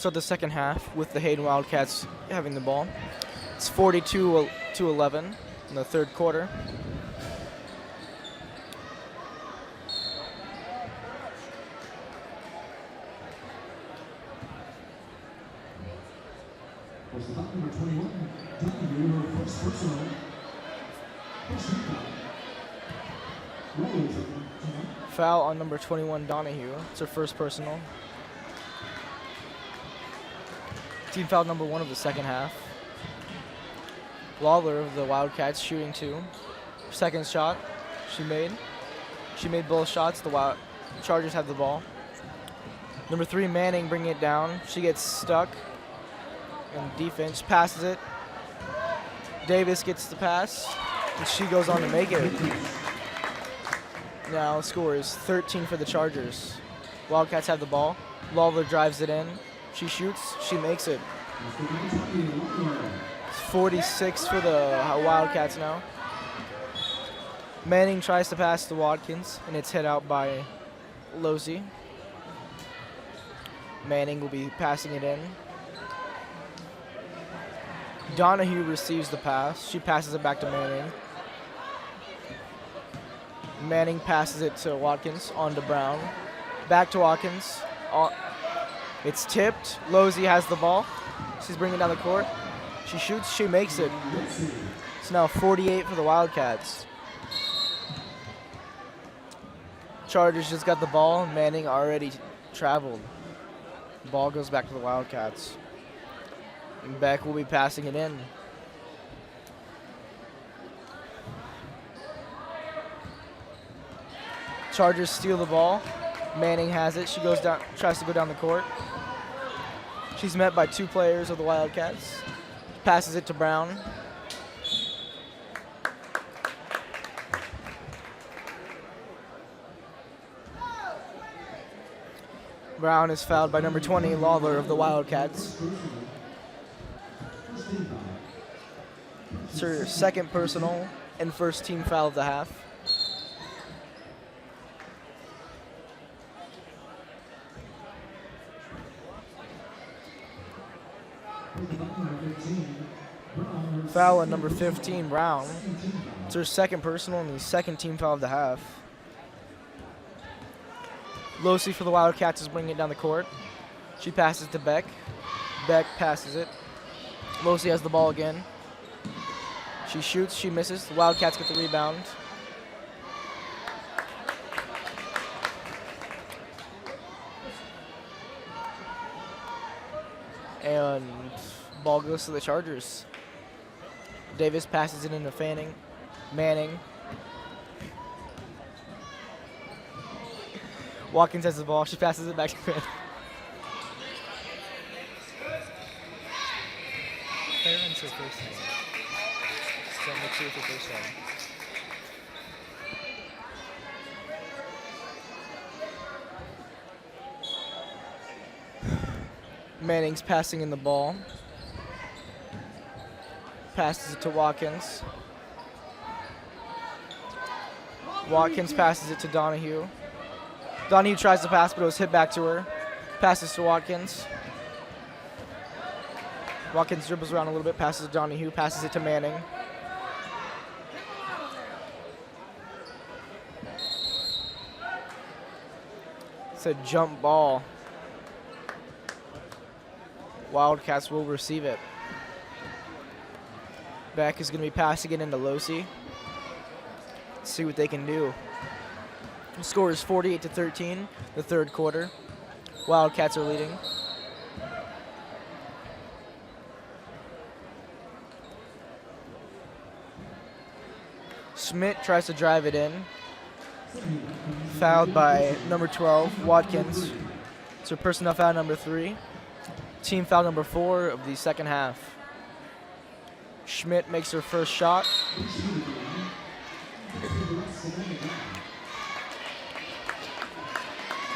start the second half with the Hayden Wildcats having the ball. It's 42-11 in the third quarter. Number 21, your first personal. Foul on number 21, Donahue. It's her first personal. Team foul number 1 of the second half. Lawler of the Wildcats shooting 2. Second shot she made. She made both shots. The Chargers have the ball. Number 3, Manning bringing it down. She gets stuck in defense, passes it. Davis gets the pass, and she goes on to make it. Now the score is 13 for the Chargers. Wildcats have the ball. Lawler drives it in. She shoots. She makes it. It's 46 for the Wildcats now. Manning tries to pass to Watkins, and it's hit out by Losey. Manning will be passing it in. Donahue receives the pass. She passes it back to Manning. Manning passes it to Watkins, on to Brown. Back to Watkins. It's tipped. Losey has the ball. She's bringing it down the court. She shoots. She makes it. It's now 48 for the Wildcats. Chargers just got the ball. Manning already traveled. The ball goes back to the Wildcats. And Beck will be passing it in. Chargers steal the ball. Manning has it. She goes down, tries to go down the court. She's met by 2 players of the Wildcats. Passes it to Brown. Brown is fouled by number 20, Lawler of the Wildcats. It's her second personal and first team foul of the half. Foul on number 15, Brown. It's her second personal and the second team foul of the half. Losey for the Wildcats is bringing it down the court. She passes to Beck. Beck passes it. Losey has the ball again. She shoots, she misses. The Wildcats get the rebound. And ball goes to the Chargers. Davis passes it into Manning. Watkins has the ball. She passes it back to Manning. Fairman's her first time. 72 for first time. Manning's passing in the ball. Passes it to Watkins. Watkins passes it to Donahue. Donahue tries to pass, but it was hit back to her. Passes to Watkins. Watkins dribbles around a little bit, passes to Donahue, passes it to Manning. It's a jump ball. Wildcats will receive it. Beck is going to be passing it into Losey. Let's see what they can do. The score is 48-13, the third quarter. Wildcats are leading. Schmidt tries to drive it in. Fouled by number 12, Watkins. It's her personnel foul number 3. Team foul number 4 of the second half. Schmidt makes her first shot.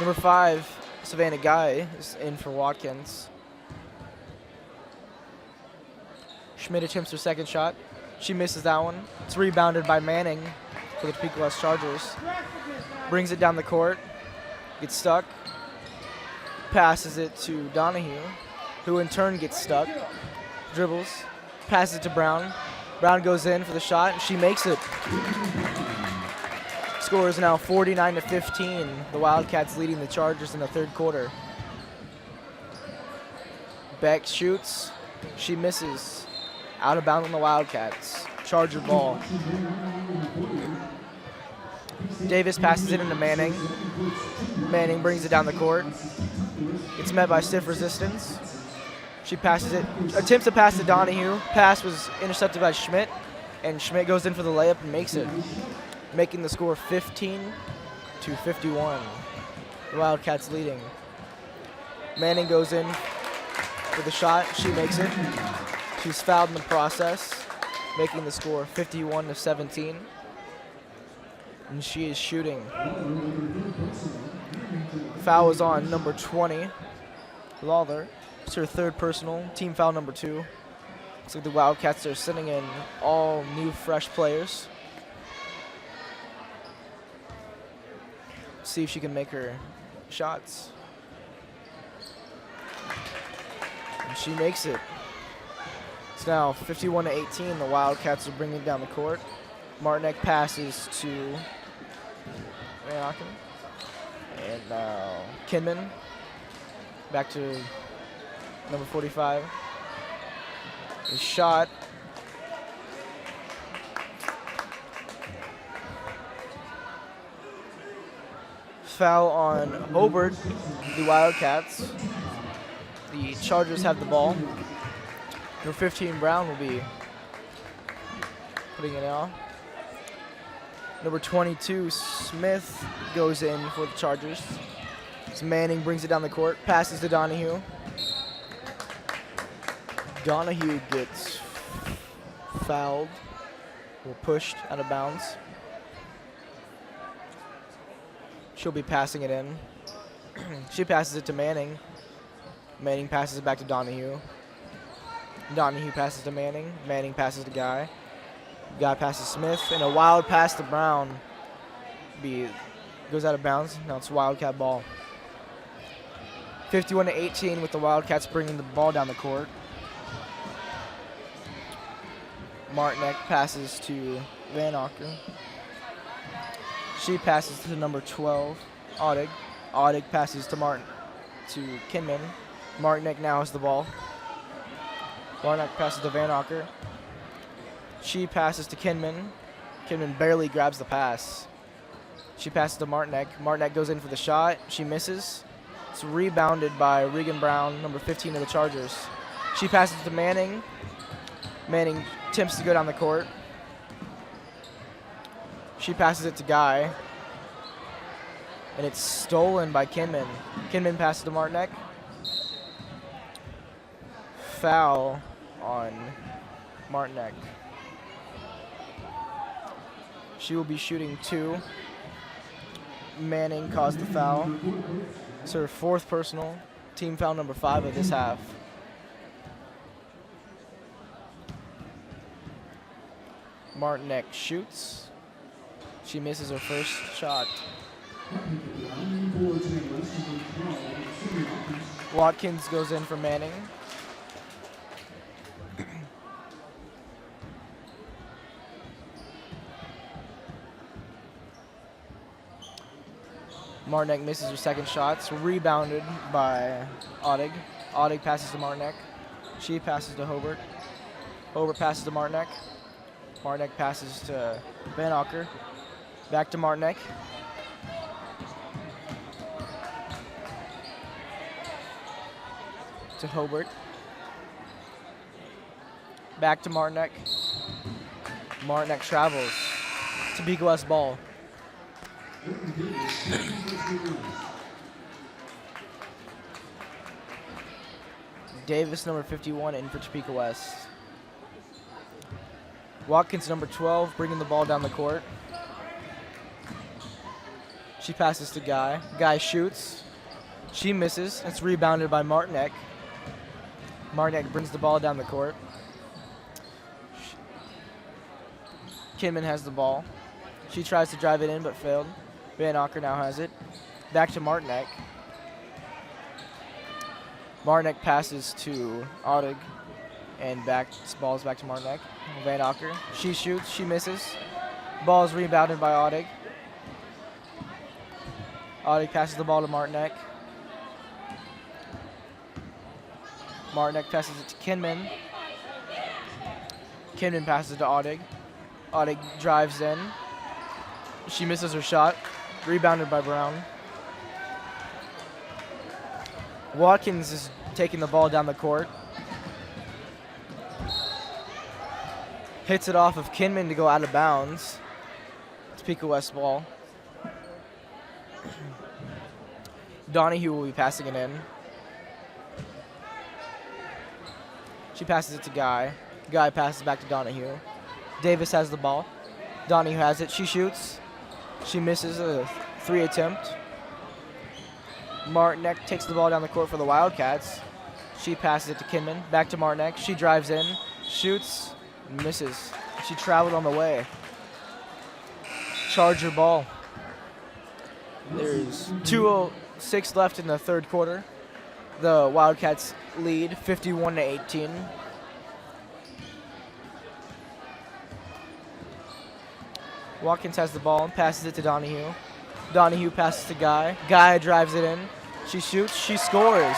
Number 5, Savannah Guy, is in for Watkins. Schmidt attempts her second shot. She misses that one. It's rebounded by Manning for the Topeka West Chargers. Brings it down the court. Gets stuck. Passes it to Donahue. who in turn gets stuck. Dribbles, passes it to Brown. Brown goes in for the shot, and she makes it. Score is now 49-15. The Wildcats leading the Chargers in the third quarter. Beck shoots. She misses. Out of bounds on the Wildcats. Charger ball. Davis passes it into Manning. Manning brings it down the court. It's met by stiff resistance. She passes it, attempts to pass to Donahue. Pass was intercepted by Schmidt, and Schmidt goes in for the layup and makes it, making the score 15-51. The Wildcats leading. Manning goes in for the shot. She makes it. She's fouled in the process, making the score 51-17. And she is shooting. Foul is on number 20, Lawler. It's her third personal, team foul number 2. Looks like the Wildcats are sending in all new, fresh players. See if she can make her shots. And she makes it. It's now 51-18. The Wildcats are bringing it down the court. Martinek passes to Van Auken. And now Kinman. Back to number 45. His shot. Foul on Hobart, the Wildcats. The Chargers have the ball. Number 15, Brown, will be putting it out. Number 22, Smith, goes in for the Chargers. As Manning brings it down the court, passes to Donahue. Donahue gets fouled or pushed out of bounds. She'll be passing it in. She passes it to Manning. Manning passes it back to Donahue. Donahue passes to Manning. Manning passes to Guy. Guy passes Smith. And a wild pass to Brown. Goes out of bounds. Now it's Wildcat ball. 51-18 with the Wildcats bringing the ball down the court. Martinek passes to Van Auken. She passes to number 12, Audig. Audig passes to Kinman. Martinek now has the ball. Martinek passes to Van Auken. She passes to Kinman. Kinman barely grabs the pass. She passes to Martinek. Martinek goes in for the shot. She misses. It's rebounded by Regan Brown, number 15 of the Chargers. She passes to Manning. Manning attempts to go down the court. She passes it to Guy. And it's stolen by Kinman. Kinman passes to Martinek. Foul on Martinek. She will be shooting 2. Manning caused the foul. It's her 4th personal. Team foul number 5 of this half. Martinek shoots. She misses her first shot. Watkins goes in for Manning. Martinek misses her second shot. It's rebounded by Audig. Audig passes to Martinek. She passes to Hobart. Hobart passes to Martinek. Martinek passes to Van Auken. Back to Martinek. To Hobart. Back to Martinek. Martinek travels. Topeka West ball. Davis, number 51, in for Topeka West. Watkins, number 12, bringing the ball down the court. She passes to Guy. Guy shoots. She misses. It's rebounded by Martinek. Martinek brings the ball down the court. Kinman has the ball. She tries to drive it in but failed. Van Auken now has it. Back to Martinek. Marnek passes to Audig, and ball's back to Marnek. Van Acker, she shoots, she misses. Ball is rebounded by Audig. Audig passes the ball to Marnek. Marnek passes it to Kinman. Kinman passes it to Audig. Audig drives in. She misses her shot. Rebounded by Brown. Watkins is taking the ball down the court. Hits it off of Kinman to go out of bounds. Topeka West ball. Donahue will be passing it in. She passes it to Guy. Guy passes back to Donahue. Davis has the ball. Donahue has it. She shoots. She misses a 3 attempt. Martinek takes the ball down the court for the Wildcats. She passes it to Kinman. Back to Martinek. She drives in. Shoots. Misses. She traveled on the way. Charger ball. There's 2:06 left in the third quarter. The Wildcats lead 51-18. Watkins has the ball and passes it to Donahue. Donahue passes to Guy. Guy drives it in. She shoots. She scores.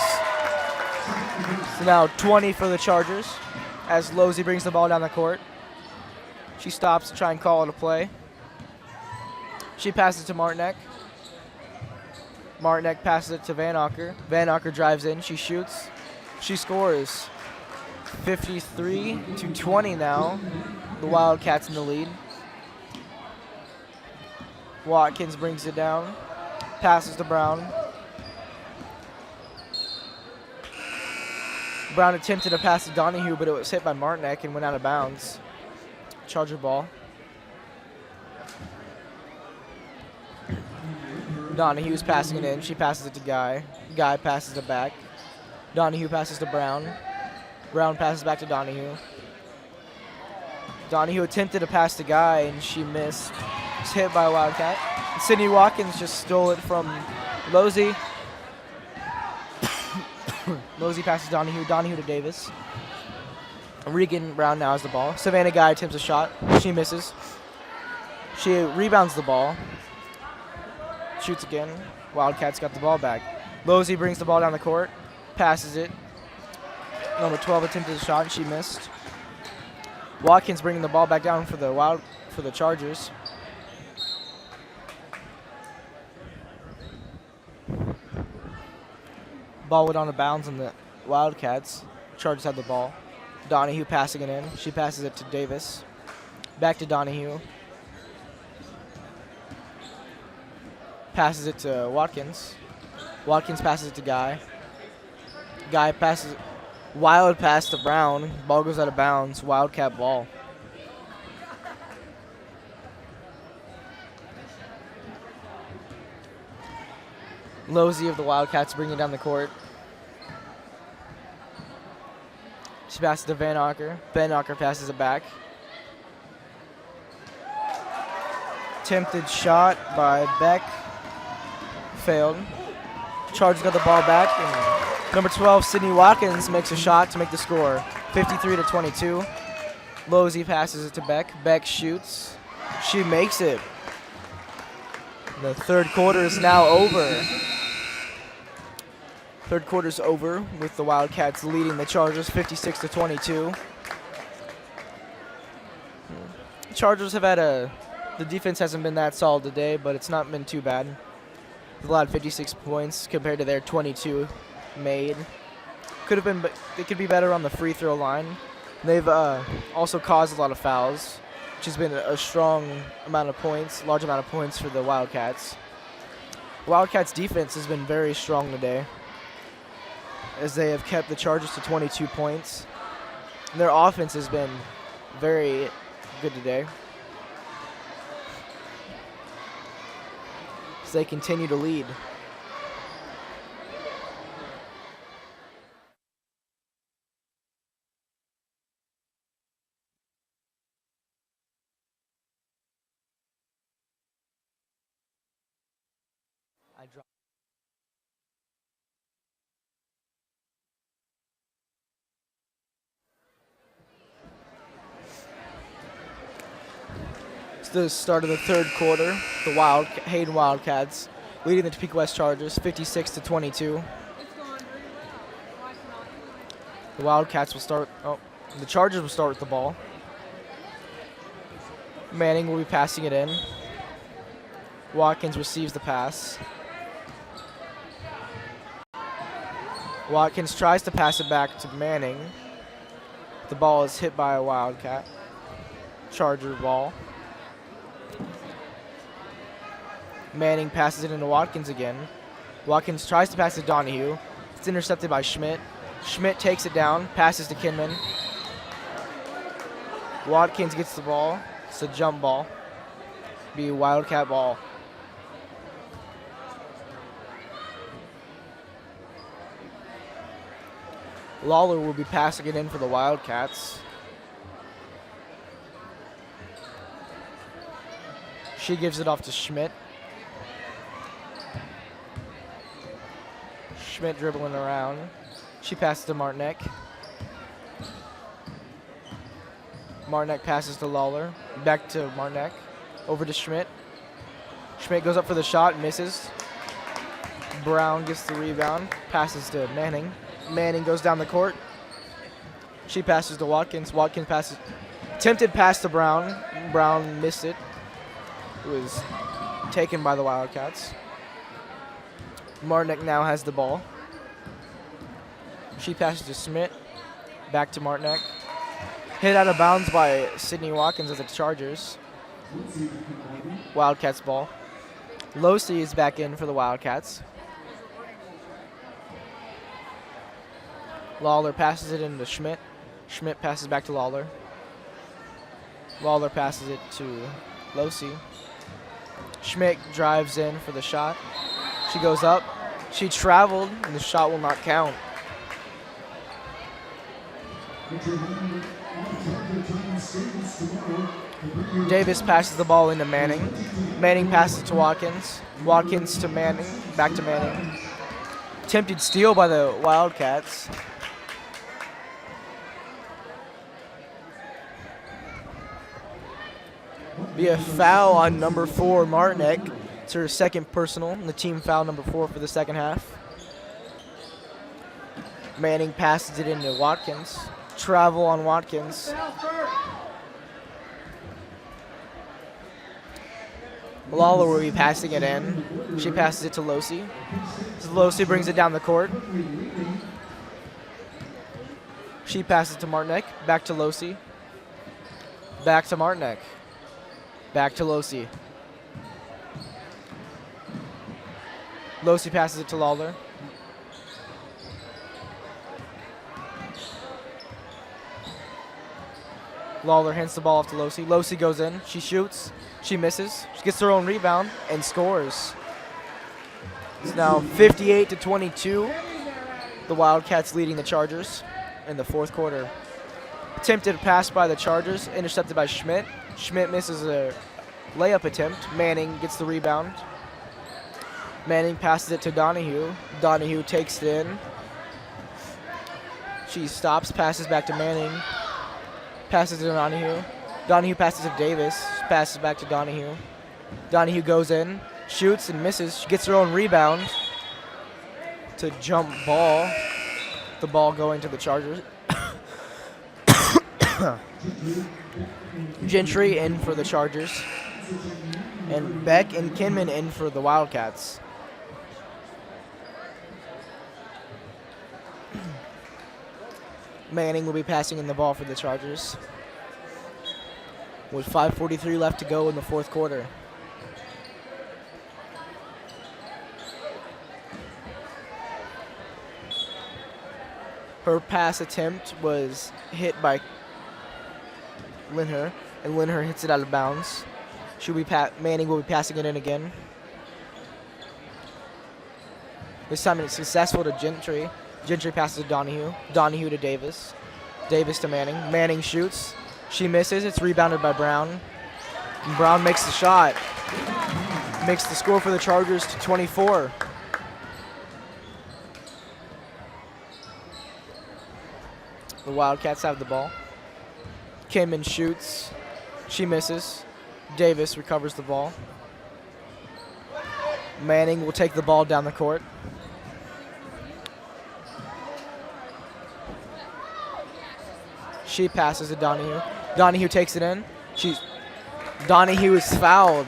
So now 20 for the Chargers as Losey brings the ball down the court. She stops to try and call it a play. She passes to Martinek. Martinek passes it to Van Acker. Van Acker drives in. She shoots. She scores. 53-20 now. The Wildcats in the lead. Watkins brings it down. Passes to Brown. Brown attempted to pass to Donahue, but it was hit by Martinek and went out of bounds. Charger ball. Donahue's passing it in. She passes it to Guy. Guy passes it back. Donahue passes to Brown. Brown passes back to Donahue. Donahue attempted to pass to Guy, and she missed. It's hit by a Wildcat. And Sydney Watkins just stole it from Losey. Losey passes Donahue. Donahue to Davis. Regan Brown now has the ball. Savannah Guy attempts a shot. She misses. She rebounds the ball. Shoots again. Wildcats got the ball back. Losey brings the ball down the court. Passes it. Number 12 attempted a shot and she missed. Watkins bringing the ball back down for the Chargers. Ball went on of bounds on the Wildcats. Chargers had the ball. Donahue passing it in. She passes it to Davis. Back to Donahue. Passes it to Watkins. Watkins passes it to Guy. Guy passes. Wild pass to Brown. Ball goes out of bounds. Wildcat ball. Losey of the Wildcats bringing down the court. She passes to Van Acker. Van Acker passes it back. Attempted shot by Beck. Failed. Chargers got the ball back. And number 12, Sydney Watkins, makes a shot to make the score. 53-22. Losey passes it to Beck. Beck shoots. She makes it. The third quarter is now over. Third quarter's over with the Wildcats leading the Chargers 56-22. Chargers have had the defense hasn't been that solid today, but it's not been too bad. They've allowed 56 points compared to their 22 made. They could be better on the free throw line. They've also caused a lot of fouls, which has been a strong amount of points, large amount of points for the Wildcats. Wildcats defense has been very strong today, as they have kept the Chargers to 22 points. And their offense has been very good today, as they continue to lead. I dropped. the start of the third quarter. The Hayden Wildcats leading the Topeka West Chargers 56-22. The Wildcats will start. Oh, the Chargers will start with the ball. Manning will be passing it in. Watkins receives the pass. Watkins tries to pass it back to Manning. The ball is hit by a Wildcat. Charger ball. Manning passes it into Watkins again. Watkins tries to pass it to Donahue. It's intercepted by Schmidt. Schmidt takes it down, passes to Kinman. Watkins gets the ball. It's a jump ball. Be a Wildcat ball. Lawler will be passing it in for the Wildcats. She gives it off to Schmidt. Schmidt dribbling around. She passes to Martinek. Martinek passes to Lawler. Back to Martinek. Over to Schmidt. Schmidt goes up for the shot, misses. Brown gets the rebound. Passes to Manning. Manning goes down the court. She passes to Watkins. Watkins passes. Attempted pass to Brown. Brown missed it. It was taken by the Wildcats. Martinek now has the ball. She passes to Schmidt. Back to Martinek. Hit out of bounds by Sydney Watkins of the Chargers. Wildcats ball. Losey is back in for the Wildcats. Lawler passes it into Schmidt. Schmidt passes back to Lawler. Lawler passes it to Losey. Schmidt drives in for the shot. She goes up. She traveled, and the shot will not count. Davis passes the ball into Manning. Manning passes to Watkins. Watkins to Manning. Back to Manning. Attempted steal by the Wildcats. Be a foul on number 4, Martinek. It's her second personal, and the team foul number 4 for the second half. Manning passes it into Watkins. Travel on Watkins. Lawler will be passing it in. She passes it to Losey. Losey brings it down the court. She passes to Martinek. Back to Losey. Back to Martinek. Back to Losey. Losey passes it to Lawler. Lawler hands the ball off to Losey. Losey goes in. She shoots. She misses. She gets her own rebound and scores. It's now 58-22. The Wildcats leading the Chargers in the fourth quarter. Attempted pass by the Chargers, intercepted by Schmidt. Schmidt misses a layup attempt. Manning gets the rebound. Manning passes it to Donahue. Donahue takes it in. She stops, passes back to Manning. Passes to Donahue. Donahue passes to Davis. Passes back to Donahue. Donahue goes in, shoots and misses. She gets her own rebound to jump ball. The ball going to the Chargers. Gentry in for the Chargers. And Beck and Kinman in for the Wildcats. Manning will be passing in the ball for the Chargers. With 5:43 left to go in the fourth quarter. Her pass attempt was hit by Linher, and Linher hits it out of bounds. Manning will be passing it in again. This time it's successful to Gentry. Gentry passes to Donahue. Donahue to Davis. Davis to Manning. Manning shoots. She misses. It's rebounded by Brown. And Brown makes the shot. Makes the score for the Chargers to 24. The Wildcats have the ball. Kinman shoots. She misses. Davis recovers the ball. Manning will take the ball down the court. She passes to Donahue. Donahue takes it in. Donahue is fouled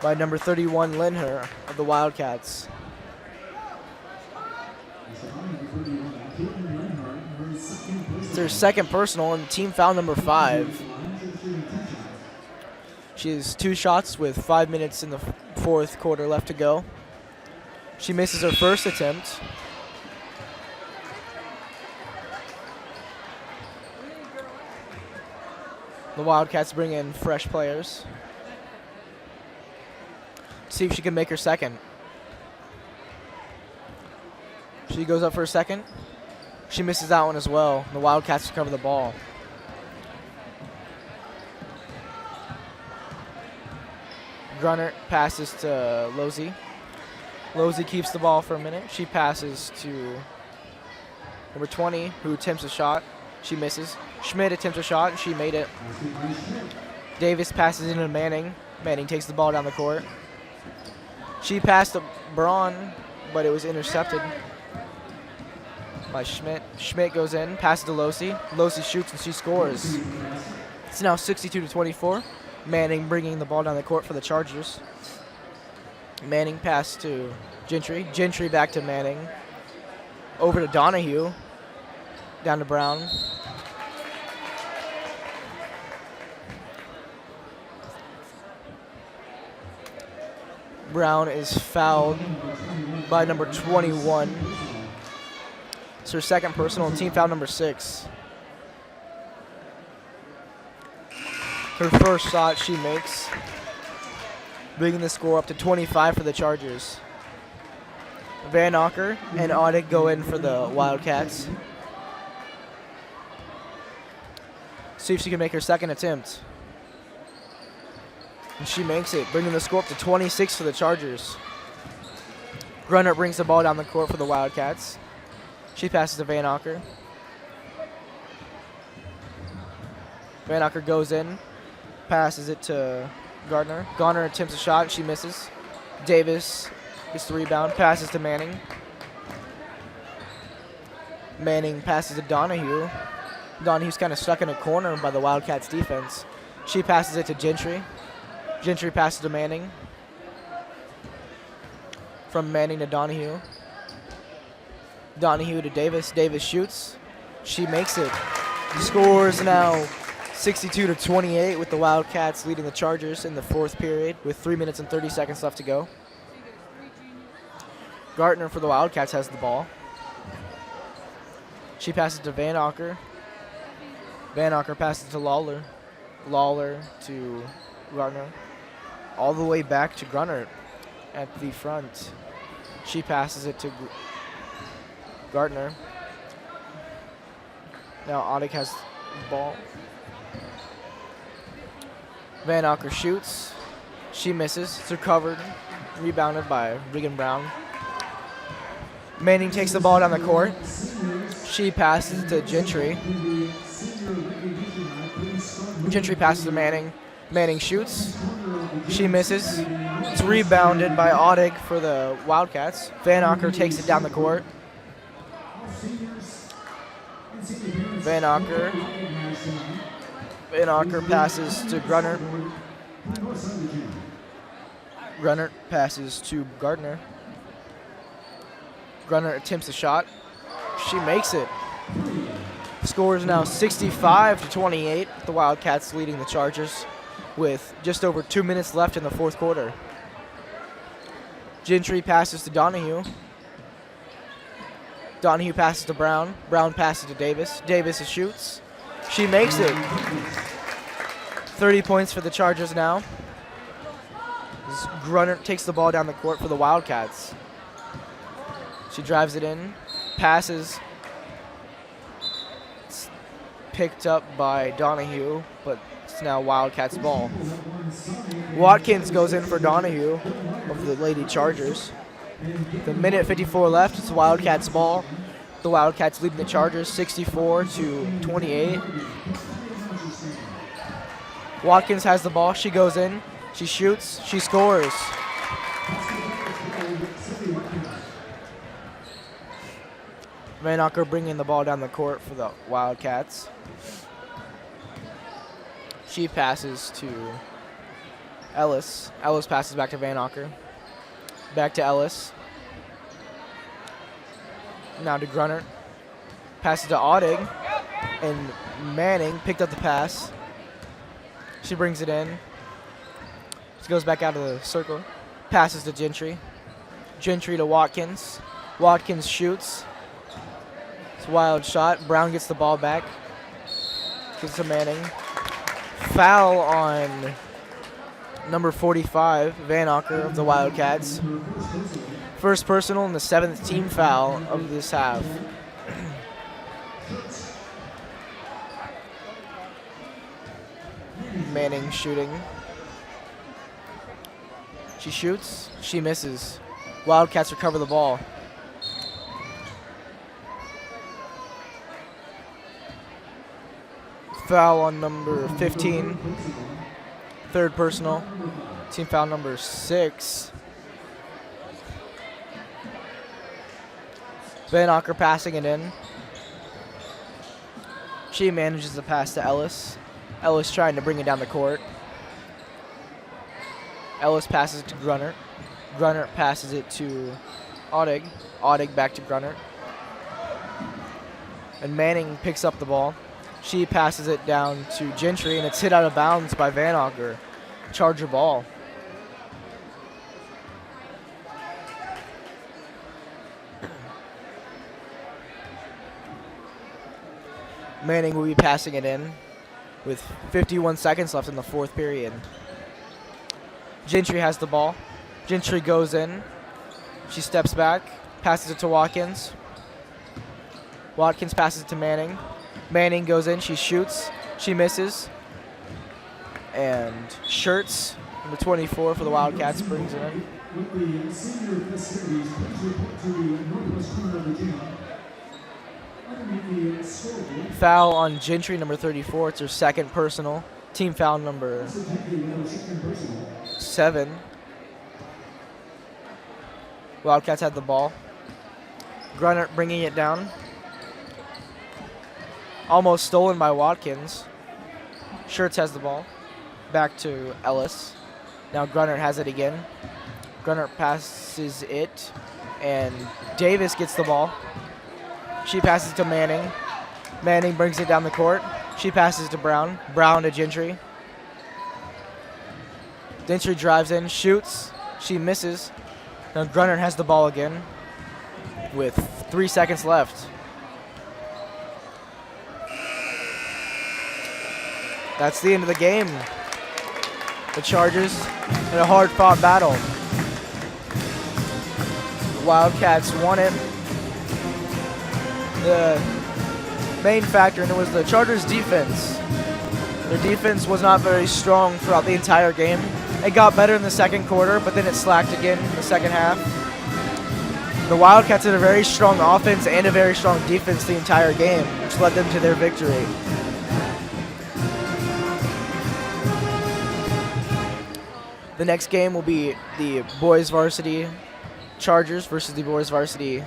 by number 31, Linher of the Wildcats. It's their second personal and team foul number 5. She has 2 shots with 5 minutes in the fourth quarter left to go. She misses her first attempt. The Wildcats bring in fresh players. See if she can make her second. She goes up for a second. She misses that one as well. The Wildcats recover the ball. Grunert passes to Losey. Losey keeps the ball for a minute. She passes to number 20, who attempts a shot. She misses. Schmidt attempts a shot, and she made it. Davis passes into Manning. Manning takes the ball down the court. She passed to Braun, but it was intercepted by Schmidt. Schmidt goes in, passes to Losey. Losey shoots, and she scores. It's now 62-24. Manning bringing the ball down the court for the Chargers. Manning pass to Gentry. Gentry back to Manning. Over to Donahue. Down to Brown. Brown is fouled by number 21. It's her second personal and team foul number 6. Her first shot she makes, bringing the score up to 25 for the Chargers. Van Acker and Audick go in for the Wildcats. See if she can make her second attempt. And she makes it, bringing the score up to 26 for the Chargers. Grunert brings the ball down the court for the Wildcats. She passes to Van Acker. Van Acker goes in, passes it to Gardner. Gardner attempts a shot, she misses. Davis gets the rebound, passes to Manning. Manning passes to Donahue. Donahue's kind of stuck in a corner by the Wildcats defense. She passes it to Gentry. Gentry passes to Manning. From Manning to Donahue. Donahue to Davis. Davis shoots. She makes it. The score is now 62-28 with the Wildcats leading the Chargers in the fourth period with 3 minutes and 30 seconds left to go. Gartner for the Wildcats has the ball. She passes to Van Acker. Van Acker passes to Lawler. Lawler to Gartner. All the way back to Grunert at the front. She passes it to Gartner. Now Audick has the ball. Van Acker shoots. She misses. It's recovered. Rebounded by Regan Brown. Manning takes the ball down the court. She passes to Gentry. Gentry passes to Manning. Manning shoots. She misses. It's rebounded by Audick for the Wildcats. Van Acker takes it down the court. Van Acker passes to Grunert. Grunert passes to Gardner. Grunert attempts a shot. She makes it. Score is now 65-28. The Wildcats leading the Chargers with just over 2 minutes left in the fourth quarter. Gentry passes to Donahue. Donahue passes to Brown. Brown passes to Davis. Davis shoots. She makes it. 30 points for the Chargers now. Grunert takes the ball down the court for the Wildcats. She drives it in. Passes. It's picked up by Donahue, but it's now Wildcats ball. Watkins goes in for Donahue of the Lady Chargers. The minute 54 left, it's Wildcats ball. The Wildcats leading the Chargers 64-28. Watkins has the ball. She goes in. She shoots. She scores. Vanacker bringing the ball down the court for the Wildcats. She passes to Ellis. Ellis passes back to Vanacker. Back to Ellis. Now to Grunert. Passes to Audig. And Manning picked up the pass. She brings it in. She goes back out of the circle. Passes to Gentry. Gentry to Watkins. Watkins shoots. It's a wild shot. Brown gets the ball back. Gives to Manning. Foul on number 45, Vanacker of the Wildcats. First personal and the 7th team foul of this half. Manning shooting. She shoots. She misses. Wildcats recover the ball. Foul on number 15. Third personal. Team foul number 6. Vanacker passing it in. She manages the pass to Ellis. Ellis trying to bring it down the court. Ellis passes it to Grunert. Grunert passes it to Audig. Audig back to Grunert. And Manning picks up the ball. She passes it down to Gentry, and it's hit out of bounds by Vanacker. Charger ball. Manning will be passing it in with 51 seconds left in the 4th period. Gentry has the ball. Gentry goes in. She steps back, passes it to Watkins. Watkins passes it to Manning. Manning goes in. She shoots. She misses. And Shirts, number 24 for the Wildcats, brings it in. With the senior festivities, please report to the northwest corner of the gym. Underneath the scoreboard. Foul on Gentry, number 34. It's her 2nd personal. Team foul number 7. Wildcats had the ball. Grunert bringing it down. Almost stolen by Watkins. Shirts has the ball. Back to Ellis. Now Grunert has it again. Grunert passes it. And Davis gets the ball. She passes to Manning. Manning brings it down the court. She passes to Brown. Brown to Gentry. Gentry drives in, shoots. She misses. Now Grunert has the ball again with 3 seconds left. That's the end of the game. The Chargers in a hard-fought battle. The Wildcats won it. The main factor in it was the Chargers' defense. Their defense was not very strong throughout the entire game. It got better in the 2nd quarter, but then it slacked again in the 2nd half. The Wildcats had a very strong offense and a very strong defense the entire game, which led them to their victory. The next game will be the boys varsity Chargers versus the boys varsity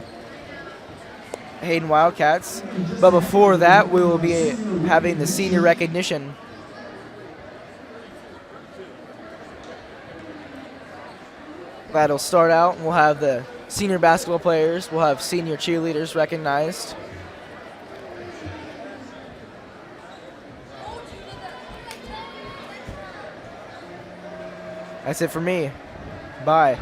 Hayden Wildcats. But before that, we will be having the senior recognition. That'll start out. We'll have the senior basketball players. We'll have senior cheerleaders recognized. That's it for me. Bye.